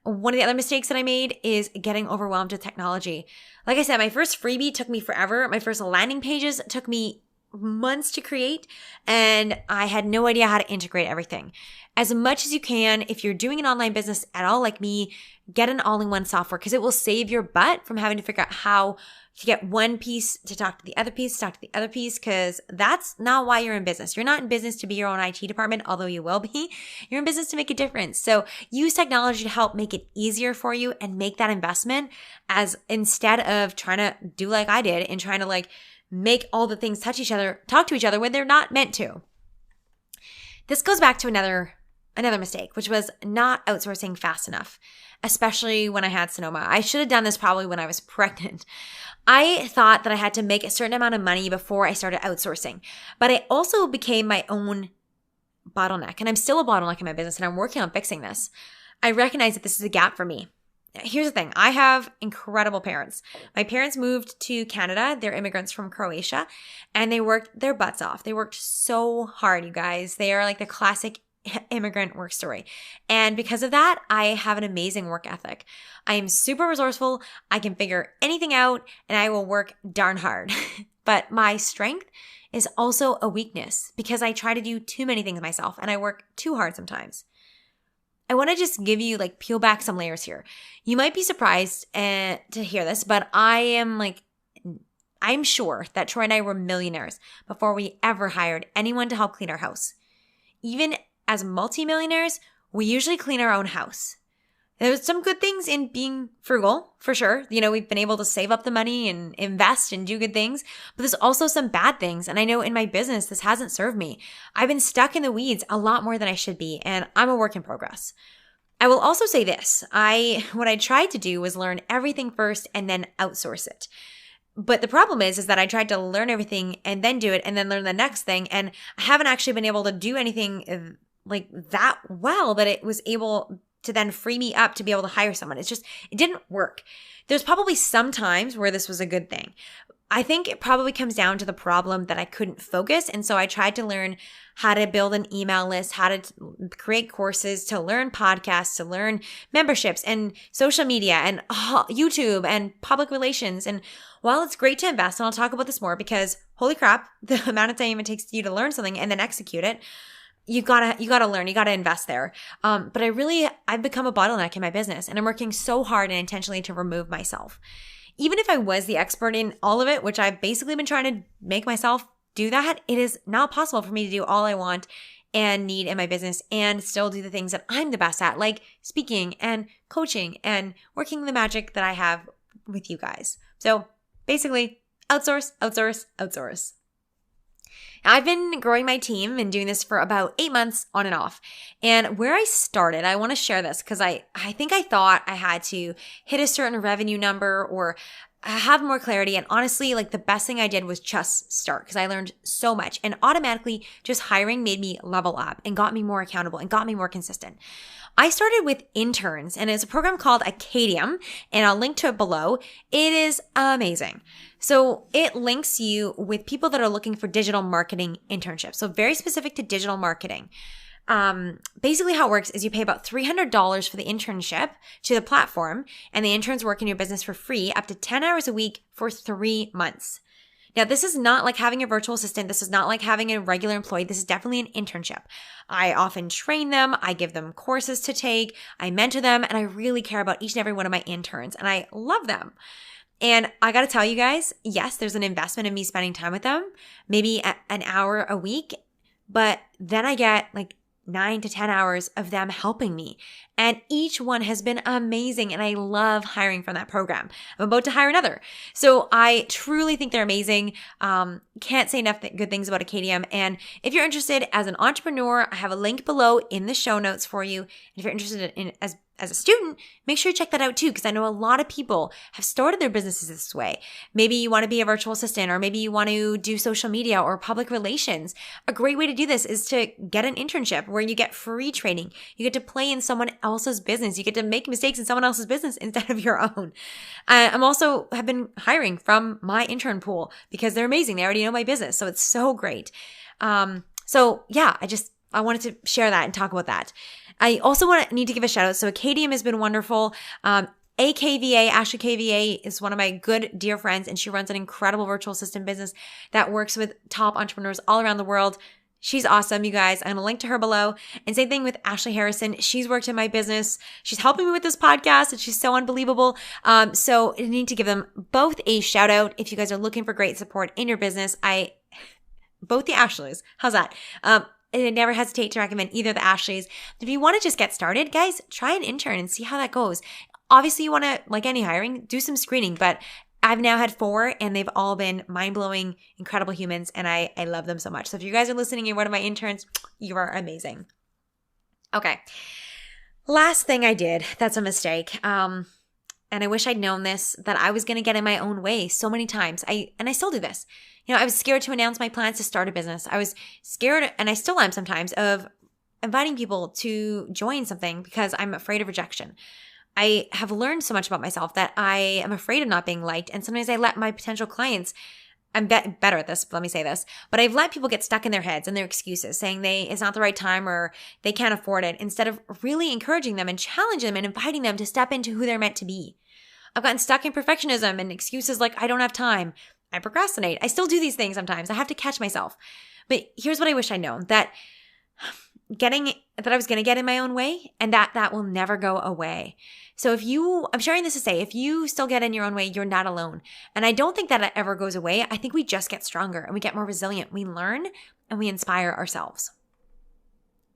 One of the other mistakes that I made is getting overwhelmed with technology. Like I said, my first freebie took me forever. My first landing pages took me months to create, and I had no idea how to integrate everything. As much as you can, if you're doing an online business at all like me, get an all-in-one software because it will save your butt from having to figure out how to get one piece to talk to the other piece, because that's not why you're in business. You're not in business to be your own IT department, although you will be. You're in business to make a difference. So use technology to help make it easier for you and make that investment, as instead of trying to do like I did and trying to make all the things talk to each other when they're not meant to. This goes back to another mistake, which was not outsourcing fast enough, especially when I had Sonoma. I should have done this probably when I was pregnant. I thought that I had to make a certain amount of money before I started outsourcing, but I also became my own bottleneck, and I'm still a bottleneck in my business, and I'm working on fixing this. I recognize that this is a gap for me. Here's the thing. I have incredible parents. My parents moved to Canada. They're immigrants from Croatia, and they worked their butts off. They worked so hard, you guys. They are like the classic immigrant work story. And because of that, I have an amazing work ethic. I am super resourceful. I can figure anything out, and I will work darn hard. But my strength is also a weakness because I try to do too many things myself, and I work too hard sometimes. I want to just give you peel back some layers here. You might be surprised to hear this, but I'm sure that Troy and I were millionaires before we ever hired anyone to help clean our house. Even as multimillionaires, we usually clean our own house. There's some good things in being frugal, for sure. We've been able to save up the money and invest and do good things, but there's also some bad things. And I know in my business, this hasn't served me. I've been stuck in the weeds a lot more than I should be, and I'm a work in progress. I will also say this. What I tried to do was learn everything first and then outsource it. But the problem is that I tried to learn everything and then do it and then learn the next thing. And I haven't actually been able to do anything like that well that it was able to then free me up to be able to hire someone. It didn't work. There's probably some times where this was a good thing. I think it probably comes down to the problem that I couldn't focus. And so I tried to learn how to build an email list, how to create courses, to learn podcasts, to learn memberships and social media and YouTube and public relations. And while it's great to invest, and I'll talk about this more because holy crap, the amount of time it takes you to learn something and then execute it, you gotta learn, you gotta invest there. But I've become a bottleneck in my business, and I'm working so hard and intentionally to remove myself. Even if I was the expert in all of it, which I've basically been trying to make myself do that, it is not possible for me to do all I want and need in my business and still do the things that I'm the best at, like speaking and coaching and working the magic that I have with you guys. So basically, outsource, outsource, outsource. I've been growing my team and doing this for about 8 months on and off. And where I started, I want to share this because I think I thought I had to hit a certain revenue number or have more clarity. And honestly, like the best thing I did was just start because I learned so much. And automatically just hiring made me level up and got me more accountable and got me more consistent. I started with interns, and it's a program called Acadium, and I'll link to it below. It is amazing. So it links you with people that are looking for digital marketing internships. So very specific to digital marketing. Basically how it works is you pay about $300 for the internship to the platform, and the interns work in your business for free up to 10 hours a week for 3 months. Now, this is not like having a virtual assistant. This is not like having a regular employee. This is definitely an internship. I often train them. I give them courses to take. I mentor them, and I really care about each and every one of my interns, and I love them. And I got to tell you guys, yes, there's an investment in me spending time with them, maybe an hour a week, but then I get like 9 to 10 hours of them helping me. And each one has been amazing. And I love hiring from that program. I'm about to hire another. So I truly think they're amazing. Can't say enough good things about Acadium. And if you're interested as an entrepreneur, I have a link below in the show notes for you. And if you're interested in as a student, make sure you check that out too, because I know a lot of people have started their businesses this way. Maybe you want to be a virtual assistant, or maybe you want to do social media or public relations. A great way to do this is to get an internship where you get free training. You get to play in someone else's business. You get to make mistakes in someone else's business instead of your own. I'm also have been hiring from my intern pool because they're amazing. They already know my business. So it's so great. So yeah, I wanted to share that and talk about that. I also need to give a shout out. So Acadium has been wonderful. AKVA, Ashley KVA is one of my good dear friends, and she runs an incredible virtual assistant business that works with top entrepreneurs all around the world. She's awesome, you guys. I'm going to link to her below. And same thing with Ashley Harrison. She's worked in my business. She's helping me with this podcast, and she's so unbelievable. So I need to give them both a shout out. If you guys are looking for great support in your business, both the Ashleys. How's that? And I never hesitate to recommend either of the Ashleys. If you want to just get started, guys, try an intern and see how that goes. Obviously, you want to, like any hiring, do some screening, but I've now had 4 and they've all been mind-blowing, incredible humans, and I love them so much. So if you guys are listening and you're one of my interns, you are amazing. Okay. Last thing I did, that's a mistake. And I wish I'd known this, that I was going to get in my own way so many times. And I still do this. I was scared to announce my plans to start a business. I was scared, and I still am sometimes, of inviting people to join something because I'm afraid of rejection. I have learned so much about myself that I am afraid of not being liked. And sometimes I let my potential clients, I'm better at this, let me say this, but I've let people get stuck in their heads and their excuses, saying it's not the right time or they can't afford it, instead of really encouraging them and challenging them and inviting them to step into who they're meant to be. I've gotten stuck in perfectionism and excuses like I don't have time. I procrastinate. I still do these things sometimes. I have to catch myself. But here's what I wish I'd known, that I was going to get in my own way, and that will never go away. So I'm sharing this to say, if you still get in your own way, you're not alone. And I don't think that it ever goes away. I think we just get stronger and we get more resilient. We learn and we inspire ourselves.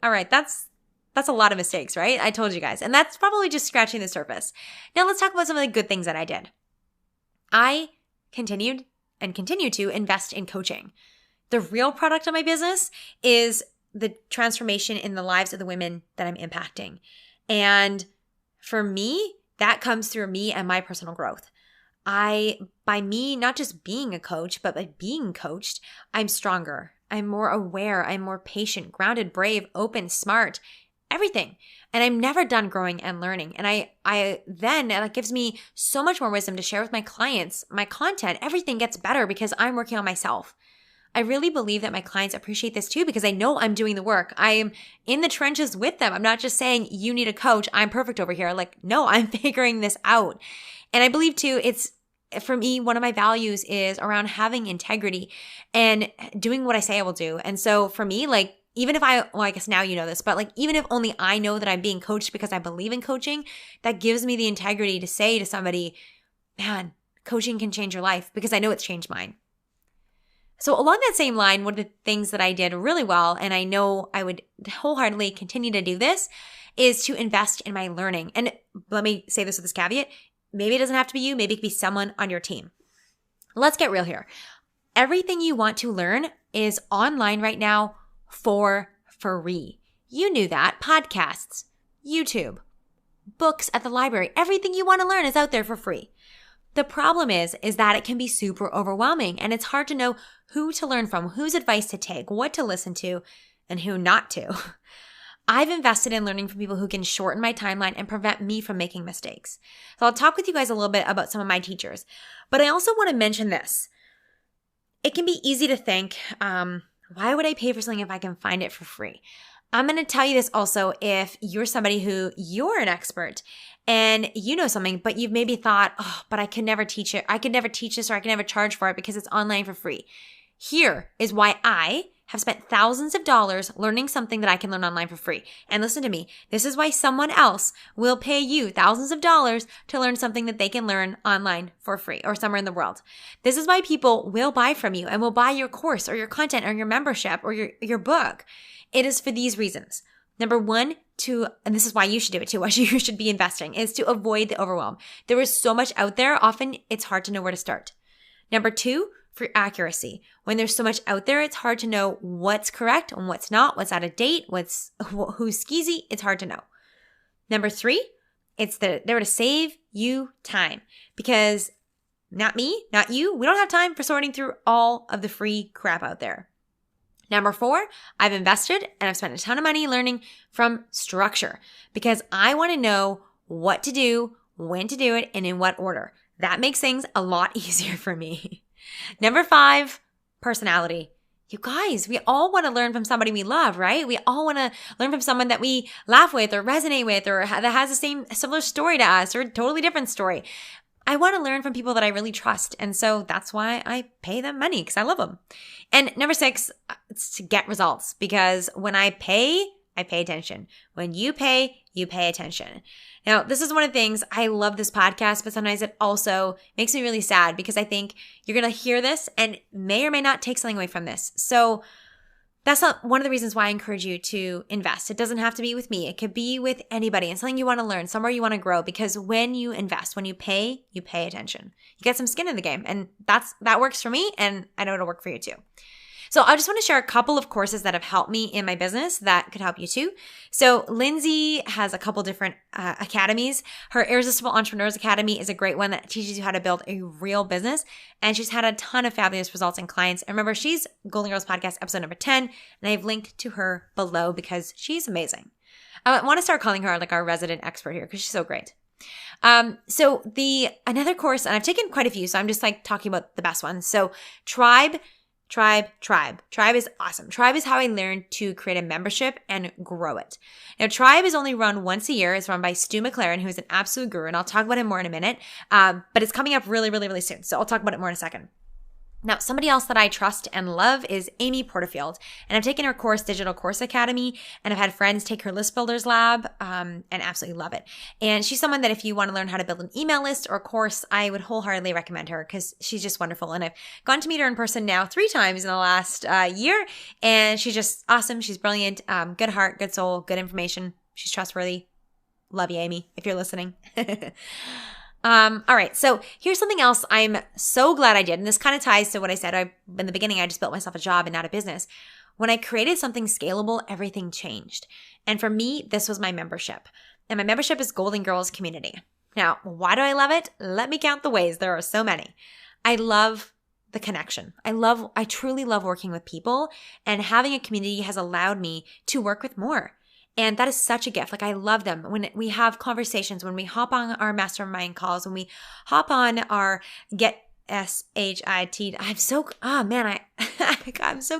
All right. That's That's a lot of mistakes, right? I told you guys. And that's probably just scratching the surface. Now let's talk about some of the good things that I did. I continued and continue to invest in coaching. The real product of my business is the transformation in the lives of the women that I'm impacting. And for me, that comes through me and my personal growth. By me not just being a coach, but by being coached, I'm stronger. I'm more aware. I'm more patient, grounded, brave, open, smart, everything. And I'm never done growing and learning. And that gives me so much more wisdom to share with my clients. My content, everything gets better because I'm working on myself. I really believe that my clients appreciate this too because I know I'm doing the work. I am in the trenches with them. I'm not just saying you need a coach. I'm perfect over here. No, I'm figuring this out. And I believe too, for me, one of my values is around having integrity and doing what I say I will do. And so for me, even if I guess now you know this, but even if only I know that I'm being coached because I believe in coaching, that gives me the integrity to say to somebody, man, coaching can change your life because I know it's changed mine. So along that same line, one of the things that I did really well, and I know I would wholeheartedly continue to do this, is to invest in my learning. And let me say this with this caveat. Maybe it doesn't have to be you. Maybe it could be someone on your team. Let's get real here. Everything you want to learn is online right now for free. You knew that. Podcasts, YouTube, books at the library, everything you want to learn is out there for free. The problem is that it can be super overwhelming and it's hard to know who to learn from, whose advice to take, what to listen to, and who not to. I've invested in learning from people who can shorten my timeline and prevent me from making mistakes. So I'll talk with you guys a little bit about some of my teachers, but I also want to mention this. It can be easy to think, why would I pay for something if I can find it for free? I'm going to tell you this also if you're somebody who you're an expert and you know something, but you've maybe thought, but I could never teach it. I could never teach this or I could never charge for it because it's online for free. Here is why I have spent thousands of dollars learning something that I can learn online for free. And listen to me, this is why someone else will pay you thousands of dollars to learn something that they can learn online for free or somewhere in the world. This is why people will buy from you and will buy your course or your content or your membership or your book. It is for these reasons. Number one, and this is why you should do it too, why you should be investing, is to avoid the overwhelm. There is so much out there, often it's hard to know where to start. Number two, for accuracy. When there's so much out there, it's hard to know what's correct and what's not, what's out of date, who's skeezy, it's hard to know. Number three, they're to save you time because not me, not you, we don't have time for sorting through all of the free crap out there. Number four, I've invested and I've spent a ton of money learning from structure because I want to know what to do, when to do it, and in what order. That makes things a lot easier for me. Number five, personality. You guys, we all want to learn from somebody we love, right? We all want to learn from someone that we laugh with or resonate with or that has the similar story to us or a totally different story. I want to learn from people that I really trust. And so that's why I pay them money because I love them. And number six, it's to get results because when I pay attention. When you pay attention. Now, this is one of the things, I love this podcast, but sometimes it also makes me really sad because I think you're going to hear this and may or may not take something away from this. So that's not one of the reasons why I encourage you to invest. It doesn't have to be with me. It could be with anybody and something you want to learn, somewhere you want to grow, because when you invest, when you pay attention. You get some skin in the game, and that works for me, and I know it'll work for you too. So I just want to share a couple of courses that have helped me in my business that could help you too. So Lindsay has a couple different academies. Her Irresistible Entrepreneurs Academy is a great one that teaches you how to build a real business. And she's had a ton of fabulous results and clients. And remember, she's Goalden Girls Podcast episode number 10. And I've linked to her below because she's amazing. I want to start calling her like our resident expert here because she's so great. So another course, and I've taken quite a few, so I'm just like talking about the best ones. So Tribe is awesome. Tribe is how I learned to create a membership and grow it. Now, Tribe is only run once a year. It's run by Stu McLaren, who is an absolute guru, and I'll talk about him more in a minute. But it's coming up really, really, really soon. So I'll talk about it more in a second. Now, somebody else that I trust and love is Amy Porterfield. And I've taken her course, Digital Course Academy, and I've had friends take her List Builders Lab and absolutely love it. And she's someone that if you want to learn how to build an email list or a course, I would wholeheartedly recommend her because she's just wonderful. And I've gone to meet her in person now 3 times in the last year, and she's just awesome. She's brilliant, good heart, good soul, good information. She's trustworthy. Love you, Amy, if you're listening. All right. So here's something else I'm so glad I did. And this kind of ties to what I said. In the beginning, I just built myself a job and not a business. When I created something scalable, everything changed. And for me, this was my membership. And my membership is Goalden Girls Community. Now, why do I love it? Let me count the ways. There are so many. I love the connection. I truly love working with people, and having a community has allowed me to work with more. And that is such a gift. Like, I love them. When we have conversations, when we hop on our mastermind calls, when we hop on our get SHIT. I'm so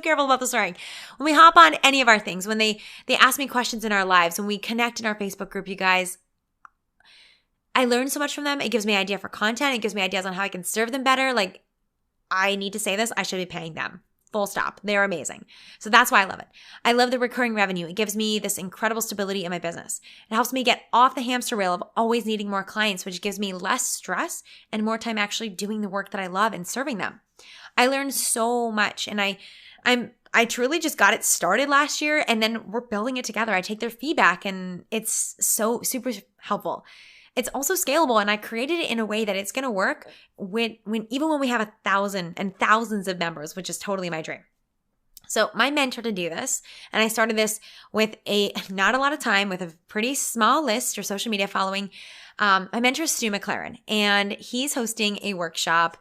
careful about the swearing. When we hop on any of our things, when they ask me questions in our lives, when we connect in our Facebook group, you guys, I learn so much from them. It gives me idea for content. It gives me ideas on how I can serve them better. Like, I need to say this, I should be paying them. Full stop. They're amazing. So that's why I love it. I love the recurring revenue. It gives me this incredible stability in my business. It helps me get off the hamster wheel of always needing more clients, which gives me less stress and more time actually doing the work that I love and serving them. I learned so much, and I truly just got it started last year, and then we're building it together. I take their feedback, and it's so super helpful. It's also scalable, and I created it in a way that it's going to work even when we have 1,000 and thousands of members, which is totally my dream. So my mentor to do this, and I started this with not a lot of time, with a pretty small list or social media following. My mentor is Stu McLaren, and he's hosting a workshop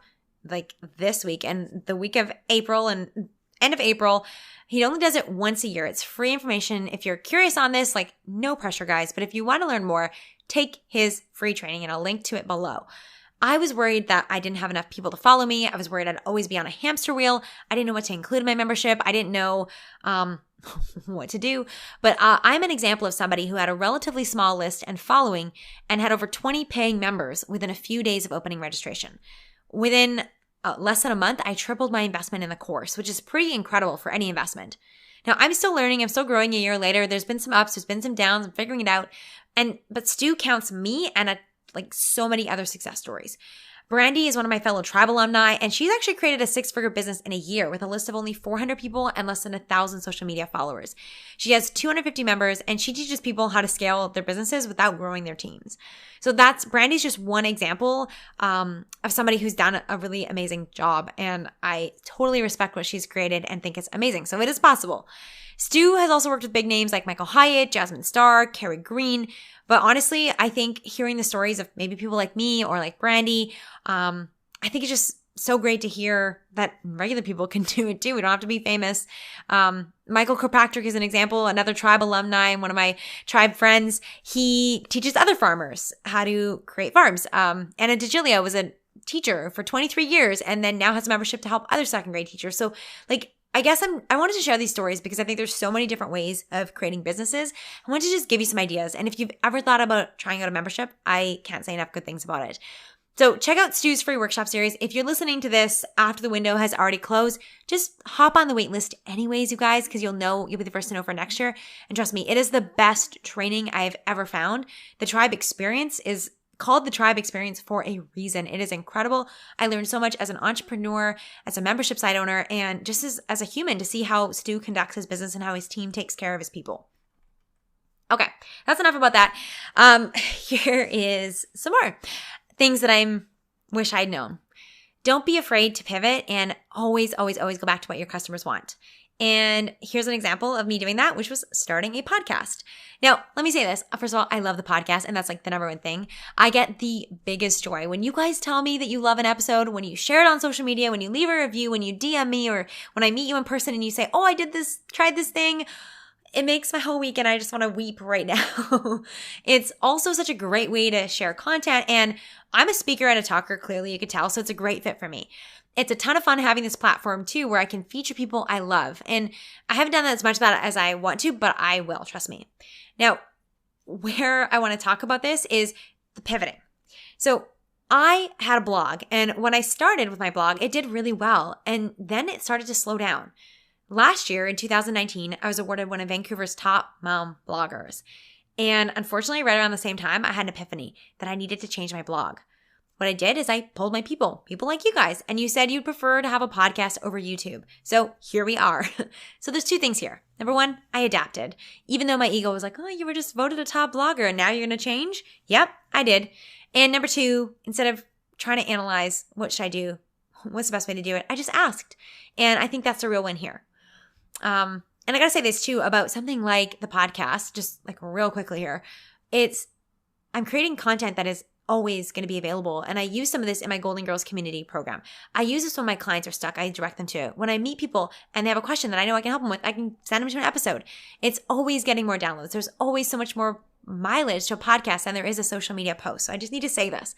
like this week and the week of April and end of April. He only does it once a year. It's free information. If you're curious on this, like, no pressure, guys. But if you want to learn more, take his free training, and I'll link to it below. I was worried that I didn't have enough people to follow me. I was worried I'd always be on a hamster wheel. I didn't know what to include in my membership. I didn't know what to do. But I'm an example of somebody who had a relatively small list and following and had over 20 paying members within a few days of opening registration. Within less than a month, I tripled my investment in the course, which is pretty incredible for any investment. Now, I'm still learning. I'm still growing a year later. There's been some ups. There's been some downs. I'm figuring it out. But Stu counts me and so many other success stories. Brandy is one of my fellow tribe alumni, and she's actually created a 6-figure business in a year with a list of only 400 people and less than 1,000 social media followers. She has 250 members, and she teaches people how to scale their businesses without growing their teams. So Brandy's just one example of somebody who's done a really amazing job, and I totally respect what she's created and think it's amazing. So it is possible. Stu has also worked with big names like Michael Hyatt, Jasmine Star, Carrie Green. But honestly, I think hearing the stories of maybe people like me or like Brandy, I think it's just so great to hear that regular people can do it too. We don't have to be famous. Michael Kirkpatrick is an example, another tribe alumni and one of my tribe friends. He teaches other farmers how to create farms. Anna DiGilio was a teacher for 23 years and then now has a membership to help other second grade teachers. So I guess I wanted to share these stories because I think there's so many different ways of creating businesses. I wanted to just give you some ideas. And if you've ever thought about trying out a membership, I can't say enough good things about it. So check out Stu's free workshop series. If you're listening to this after the window has already closed, just hop on the wait list anyways, you guys, because you'll be the first to know for next year. And trust me, it is the best training I've ever found. The Tribe Experience is called the Tribe Experience for a reason. It is incredible. I learned so much as an entrepreneur, as a membership site owner, and just as a human to see how Stu conducts his business and how his team takes care of his people. Okay, that's enough about that. Here is some more things that I wish I'd known. Don't be afraid to pivot and always, always, always go back to what your customers want. And here's an example of me doing that, which was starting a podcast. Now, let me say this. First of all, I love the podcast, and that's like the number one thing. I get the biggest joy when you guys tell me that you love an episode, when you share it on social media, when you leave a review, when you DM me, or when I meet you in person and you say, oh, I did this, tried this thing. It makes my whole week and I just want to weep right now. It's also such a great way to share content, and I'm a speaker and a talker, clearly you could tell, so it's a great fit for me. It's a ton of fun having this platform too, where I can feature people I love. And I haven't done that as much as I want to, but I will, trust me. Now, where I want to talk about this is the pivoting. So I had a blog, and when I started with my blog, it did really well. And then it started to slow down. Last year, in 2019, I was awarded one of Vancouver's top mom bloggers. And unfortunately, right around the same time, I had an epiphany that I needed to change my blog. what I did is I pulled my people like you guys, and you said you'd prefer to have a podcast over YouTube. So here we are. So there's two things here. Number one, I adapted. Even though my ego was like, oh, you were just voted a top blogger and now you're going to change? Yep, I did. And number two, instead of trying to analyze what should I do, what's the best way to do it, I just asked. And I think that's the real win here. And I got to say this too about something like the podcast, just like real quickly here. I'm creating content that is always going to be available. And I use some of this in my Goalden Girls community program. I use this when my clients are stuck. I direct them to it. When I meet people and they have a question that I know I can help them with, I can send them to an episode. It's always getting more downloads. There's always so much more mileage to a podcast than there is a social media post. So I just need to say this.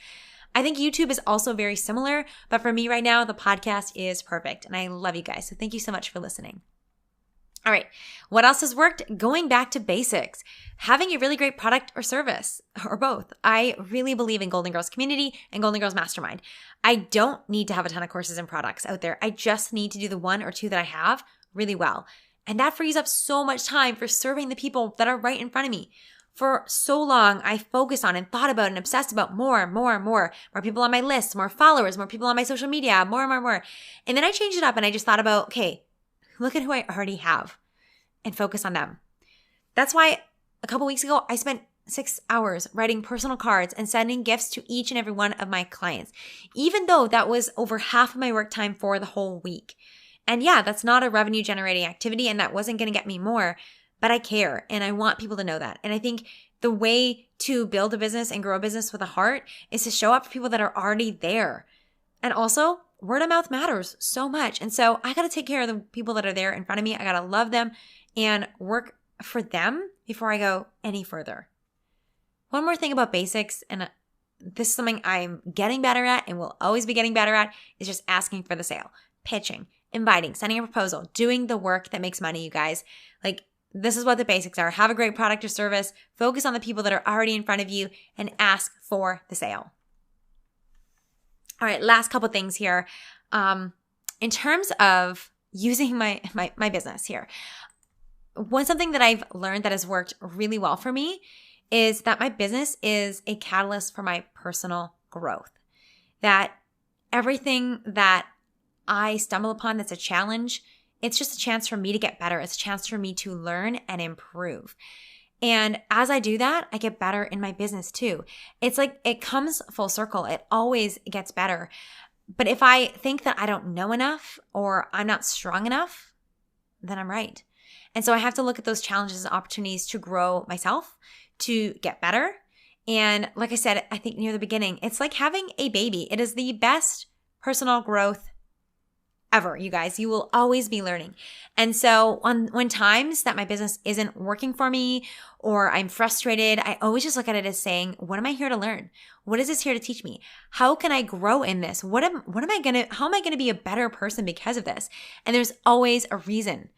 I think YouTube is also very similar, but for me right now, the podcast is perfect. And I love you guys. So thank you so much for listening. All right. What else has worked? Going back to basics, having a really great product or service, or both. I really believe in Goalden Girls Community and Goalden Girls Mastermind. I don't need to have a ton of courses and products out there. I just need to do the one or two that I have really well. And that frees up so much time for serving the people that are right in front of me. For so long, I focused on and thought about and obsessed about more people on my list, more followers, more people on my social media, more. And then I changed it up and I just thought about, okay, look at who I already have and focus on them. That's why a couple weeks ago, I spent 6 hours writing personal cards and sending gifts to each and every one of my clients, even though that was over half of my work time for the whole week. And yeah, that's not a revenue generating activity and that wasn't going to get me more, but I care and I want people to know that. And I think the way to build a business and grow a business with a heart is to show up for people that are already there. And also, word of mouth matters so much. And so I got to take care of the people that are there in front of me. I got to love them and work for them before I go any further. One more thing about basics, and this is something I'm getting better at and will always be getting better at, is just asking for the sale, pitching, inviting, sending a proposal, doing the work that makes money, you guys. Like, this is what the basics are. Have a great product or service, focus on the people that are already in front of you, and ask for the sale. All right, last couple things here. In terms of using my business here, something that I've learned that has worked really well for me is that my business is a catalyst for my personal growth. That everything that I stumble upon that's a challenge, it's just a chance for me to get better. It's a chance for me to learn and improve. And as I do that, I get better in my business too. It's like it comes full circle. It always gets better. But if I think that I don't know enough or I'm not strong enough, then I'm right. And so I have to look at those challenges and opportunities to grow myself, to get better. And like I said, I think near the beginning, it's like having a baby. It is the best personal growth ever, you guys. You will always be learning. And so when times that my business isn't working for me or I'm frustrated, I always just look at it as saying, what am I here to learn? What is this here to teach me? How can I grow in this? how am I going to be a better person because of this? And there's always a reason.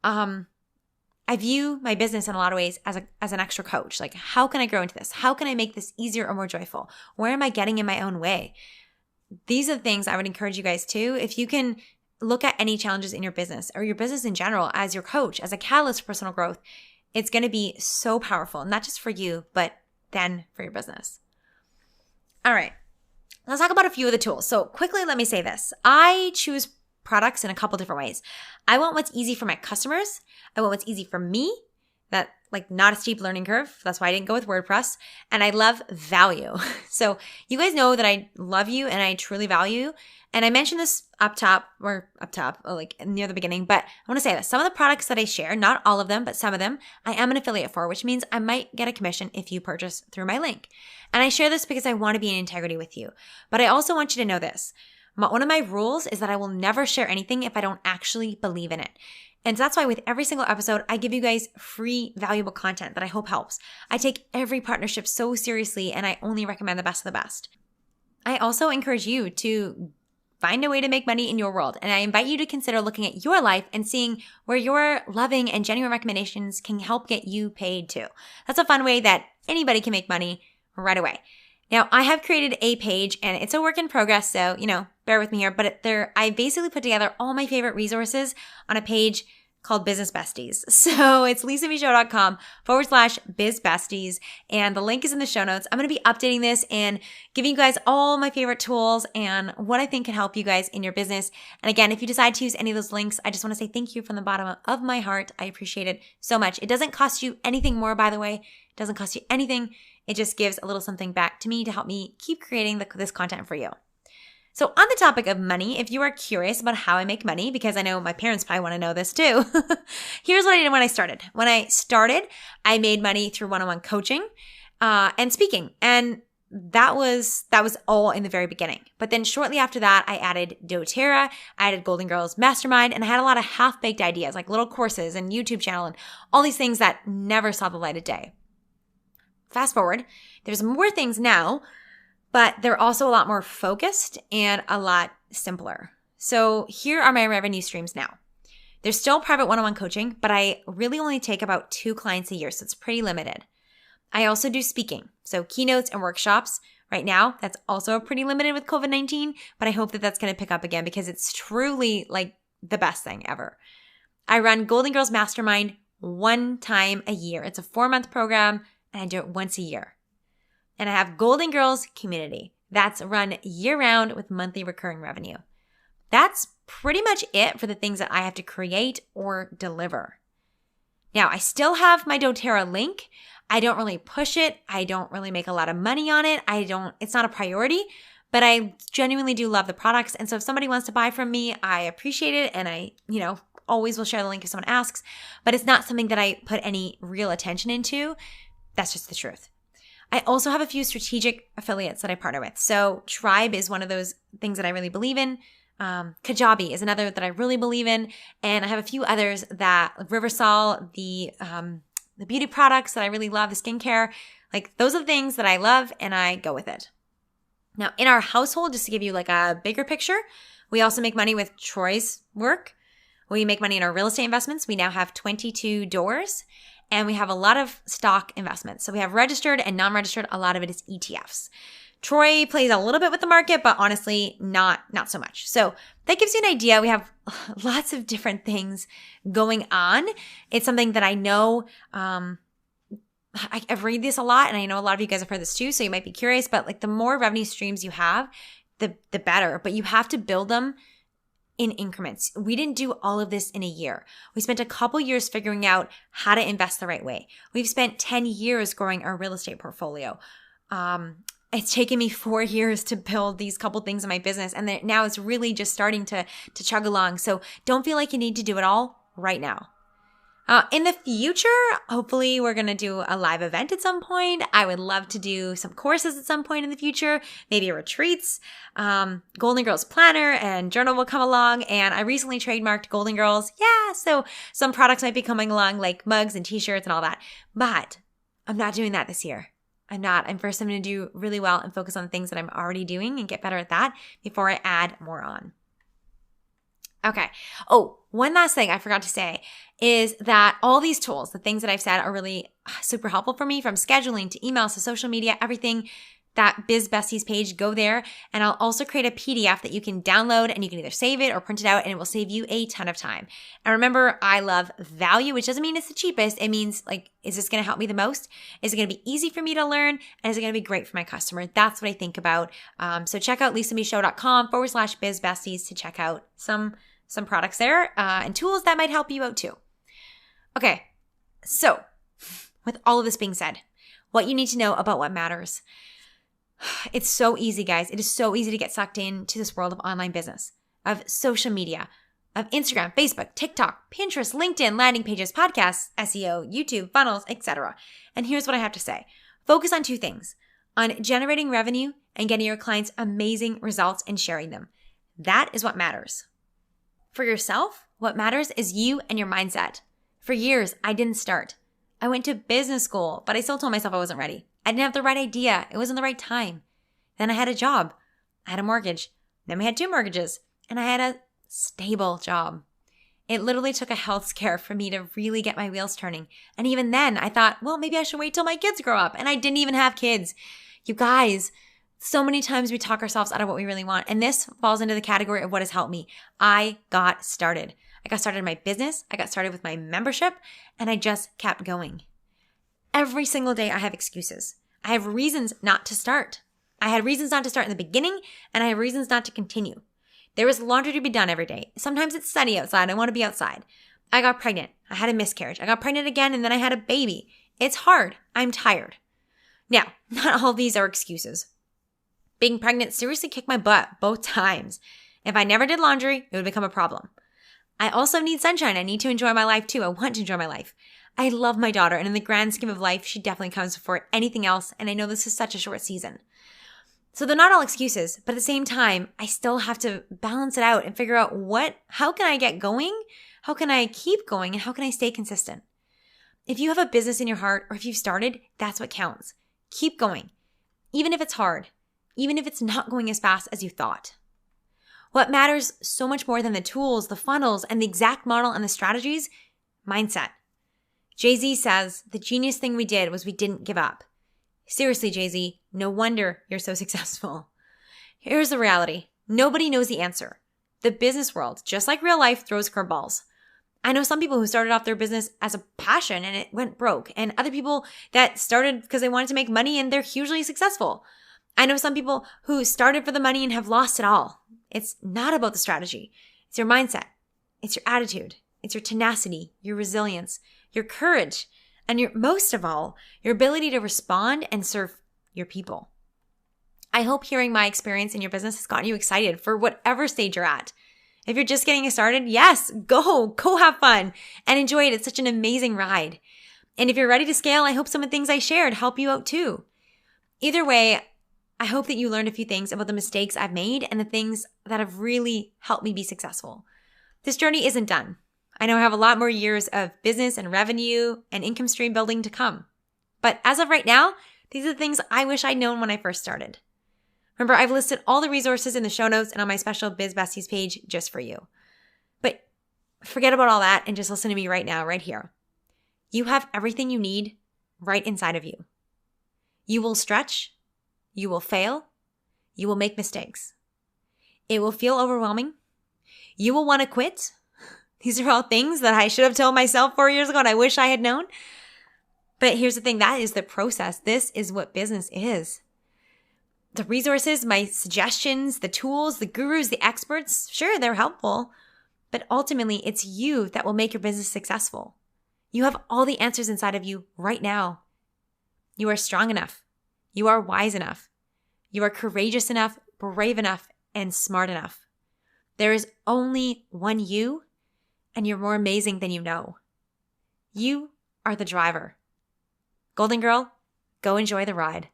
I view my business in a lot of ways as an extra coach. Like, how can I grow into this? How can I make this easier or more joyful? Where am I getting in my own way? These are the things I would encourage you guys to. If you can look at any challenges in your business or your business in general as your coach, as a catalyst for personal growth, it's going to be so powerful, not just for you, but then for your business. All right, let's talk about a few of the tools. So quickly, let me say this. I choose products in a couple different ways. I want what's easy for my customers. I want what's easy for me. That not a steep learning curve. That's why I didn't go with WordPress. And I love value. So you guys know that I love you and I truly value you. And I mentioned this up top, like near the beginning, but I want to say this. Some of the products that I share, not all of them, but some of them, I am an affiliate for, which means I might get a commission if you purchase through my link. And I share this because I want to be in integrity with you. But I also want you to know this. One of my rules is that I will never share anything if I don't actually believe in it. And so that's why with every single episode, I give you guys free, valuable content that I hope helps. I take every partnership so seriously, and I only recommend the best of the best. I also encourage you to find a way to make money in your world. And I invite you to consider looking at your life and seeing where your loving and genuine recommendations can help get you paid too. That's a fun way that anybody can make money right away. Now, I have created a page and it's a work in progress, so, bear with me here, but I basically put together all my favorite resources on a page called Business Besties. So it's lisamichaud.com/bizbesties. And the link is in the show notes. I'm going to be updating this and giving you guys all my favorite tools and what I think can help you guys in your business. And again, if you decide to use any of those links, I just want to say thank you from the bottom of my heart. I appreciate it so much. It doesn't cost you anything more, by the way. It doesn't cost you anything. It just gives a little something back to me to help me keep creating this content for you. So on the topic of money, if you are curious about how I make money, because I know my parents probably want to know this too, here's what I did when I started. When I started, I made money through one-on-one coaching and speaking. And that was all in the very beginning. But then shortly after that, I added doTERRA, I added Goalden Girls Mastermind, and I had a lot of half-baked ideas like little courses and YouTube channel and all these things that never saw the light of day. Fast forward, there's more things now, but they're also a lot more focused and a lot simpler. So here are my revenue streams now. There's still private one-on-one coaching, but I really only take about 2 clients a year, so it's pretty limited. I also do speaking, so keynotes and workshops. Right now, that's also pretty limited with COVID-19, but I hope that that's going to pick up again because it's truly like the best thing ever. I run Goalden Girls Mastermind 1 time a year. It's a 4-month program, and I do it once a year. And I have Goalden Girls Community. That's run year-round with monthly recurring revenue. That's pretty much it for the things that I have to create or deliver. Now, I still have my doTERRA link. I don't really push it. I don't really make a lot of money on it. It's not a priority, but I genuinely do love the products. And so if somebody wants to buy from me, I appreciate it. And I, always will share the link if someone asks, but it's not something that I put any real attention into. That's just the truth. I also have a few strategic affiliates that I partner with. So Tribe is one of those things that I really believe in. Kajabi is another that I really believe in. And I have a few others that Riversol, the beauty products that I really love, the skincare, like those are the things that I love and I go with it. Now in our household, just to give you like a bigger picture, we also make money with Troy's work. We make money in our real estate investments. We now have 22 doors. And we have a lot of stock investments. So we have registered and non-registered. A lot of it is ETFs. Troy plays a little bit with the market, but honestly, not so much. So that gives you an idea. We have lots of different things going on. It's something that I know, I've read this a lot, and I know a lot of you guys have heard this too, so you might be curious, but like the more revenue streams you have, the better. But you have to build them in increments. We didn't do all of this in a year. We spent a couple years figuring out how to invest the right way. We've spent 10 years growing our real estate portfolio. It's taken me 4 years to build these couple things in my business, and now it's really just starting to chug along. So don't feel like you need to do it all right now. In the future, hopefully we're going to do a live event at some point. I would love to do some courses at some point in the future, maybe retreats. Goalden Girls Planner and Journal will come along. And I recently trademarked Goalden Girls. Yeah, so some products might be coming along like mugs and t-shirts and all that. But I'm not doing that this year. I'm not. I'm going to do really well and focus on things that I'm already doing and get better at that before I add more on. Okay. Oh, one last thing I forgot to say is that all these tools, the things that I've said are really super helpful for me, from scheduling to emails to social media, everything. That Biz Besties page, go there. And I'll also create a PDF that you can download and you can either save it or print it out, and it will save you a ton of time. And remember, I love value, which doesn't mean it's the cheapest. It means like, is this going to help me the most? Is it going to be easy for me to learn? And is it going to be great for my customer? That's what I think about. So check out lisamichaud.com/bizbesties to check out some products there and tools that might help you out too. Okay, so with all of this being said, what you need to know about what matters. It's so easy, guys. It is so easy to get sucked into this world of online business, of social media, of Instagram, Facebook, TikTok, Pinterest, LinkedIn, landing pages, podcasts, SEO, YouTube, funnels, etc. And here's what I have to say. Focus on 2 things: on generating revenue and getting your clients amazing results and sharing them. That is what matters. For yourself, what matters is you and your mindset. For years, I didn't start. I went to business school, but I still told myself I wasn't ready. I didn't have the right idea. It wasn't the right time. Then I had a job. I had a mortgage. Then we had 2 mortgages. And I had a stable job. It literally took a health scare for me to really get my wheels turning. And even then, I thought, well, maybe I should wait till my kids grow up. And I didn't even have kids. You guys, so many times we talk ourselves out of what we really want. And this falls into the category of what has helped me. I got started. I got started in my business. I got started with my membership, and I just kept going. Every single day I have excuses. I have reasons not to start. I had reasons not to start in the beginning, and I have reasons not to continue. There is laundry to be done every day. Sometimes it's sunny outside. I want to be outside. I got pregnant. I had a miscarriage. I got pregnant again, and then I had a baby. It's hard. I'm tired. Now, not all these are excuses. Being pregnant seriously kicked my butt both times. If I never did laundry, it would become a problem. I also need sunshine. I need to enjoy my life too. I want to enjoy my life. I love my daughter, and in the grand scheme of life, she definitely comes before anything else, and I know this is such a short season. So they're not all excuses, but at the same time, I still have to balance it out and figure out how can I get going? How can I keep going? And how can I stay consistent? If you have a business in your heart, or if you've started, that's what counts. Keep going. Even if it's hard, even if it's not going as fast as you thought. What matters so much more than the tools, the funnels, and the exact model and the strategies? Mindset. Jay-Z says, the genius thing we did was we didn't give up. Seriously, Jay-Z, no wonder you're so successful. Here's the reality. Nobody knows the answer. The business world, just like real life, throws curveballs. I know some people who started off their business as a passion and it went broke, and other people that started because they wanted to make money and they're hugely successful. I know some people who started for the money and have lost it all. It's not about the strategy. It's your mindset. It's your attitude. It's your tenacity, your resilience, your courage, and most of all, your ability to respond and serve your people. I hope hearing my experience in your business has gotten you excited for whatever stage you're at. If you're just getting started, yes, go have fun and enjoy it. It's such an amazing ride. And if you're ready to scale, I hope some of the things I shared help you out too. Either way, I hope that you learned a few things about the mistakes I've made and the things that have really helped me be successful. This journey isn't done. I know I have a lot more years of business and revenue and income stream building to come. But as of right now, these are the things I wish I'd known when I first started. Remember, I've listed all the resources in the show notes and on my special Biz Besties page just for you. But forget about all that and just listen to me right now, right here. You have everything you need right inside of you. You will stretch. You will fail. You will make mistakes. It will feel overwhelming. You will want to quit. These are all things that I should have told myself 4 years ago and I wish I had known. But here's the thing, that is the process. This is what business is. The resources, my suggestions, the tools, the gurus, the experts, sure, they're helpful. But ultimately, it's you that will make your business successful. You have all the answers inside of you right now. You are strong enough. You are wise enough. You are courageous enough, brave enough, and smart enough. There is only one you, and you're more amazing than you know. You are the driver. Goalden Girl, go enjoy the ride.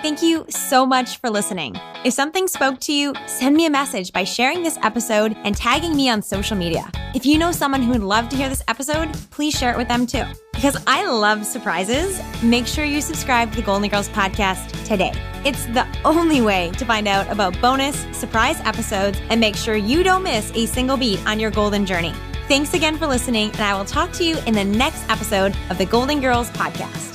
Thank you so much for listening. If something spoke to you, send me a message by sharing this episode and tagging me on social media. If you know someone who would love to hear this episode, please share it with them too. Because I love surprises, make sure you subscribe to the Goalden Girls Podcast today. It's the only way to find out about bonus, surprise episodes and make sure you don't miss a single beat on your golden journey. Thanks again for listening, and I will talk to you in the next episode of the Goalden Girls Podcast.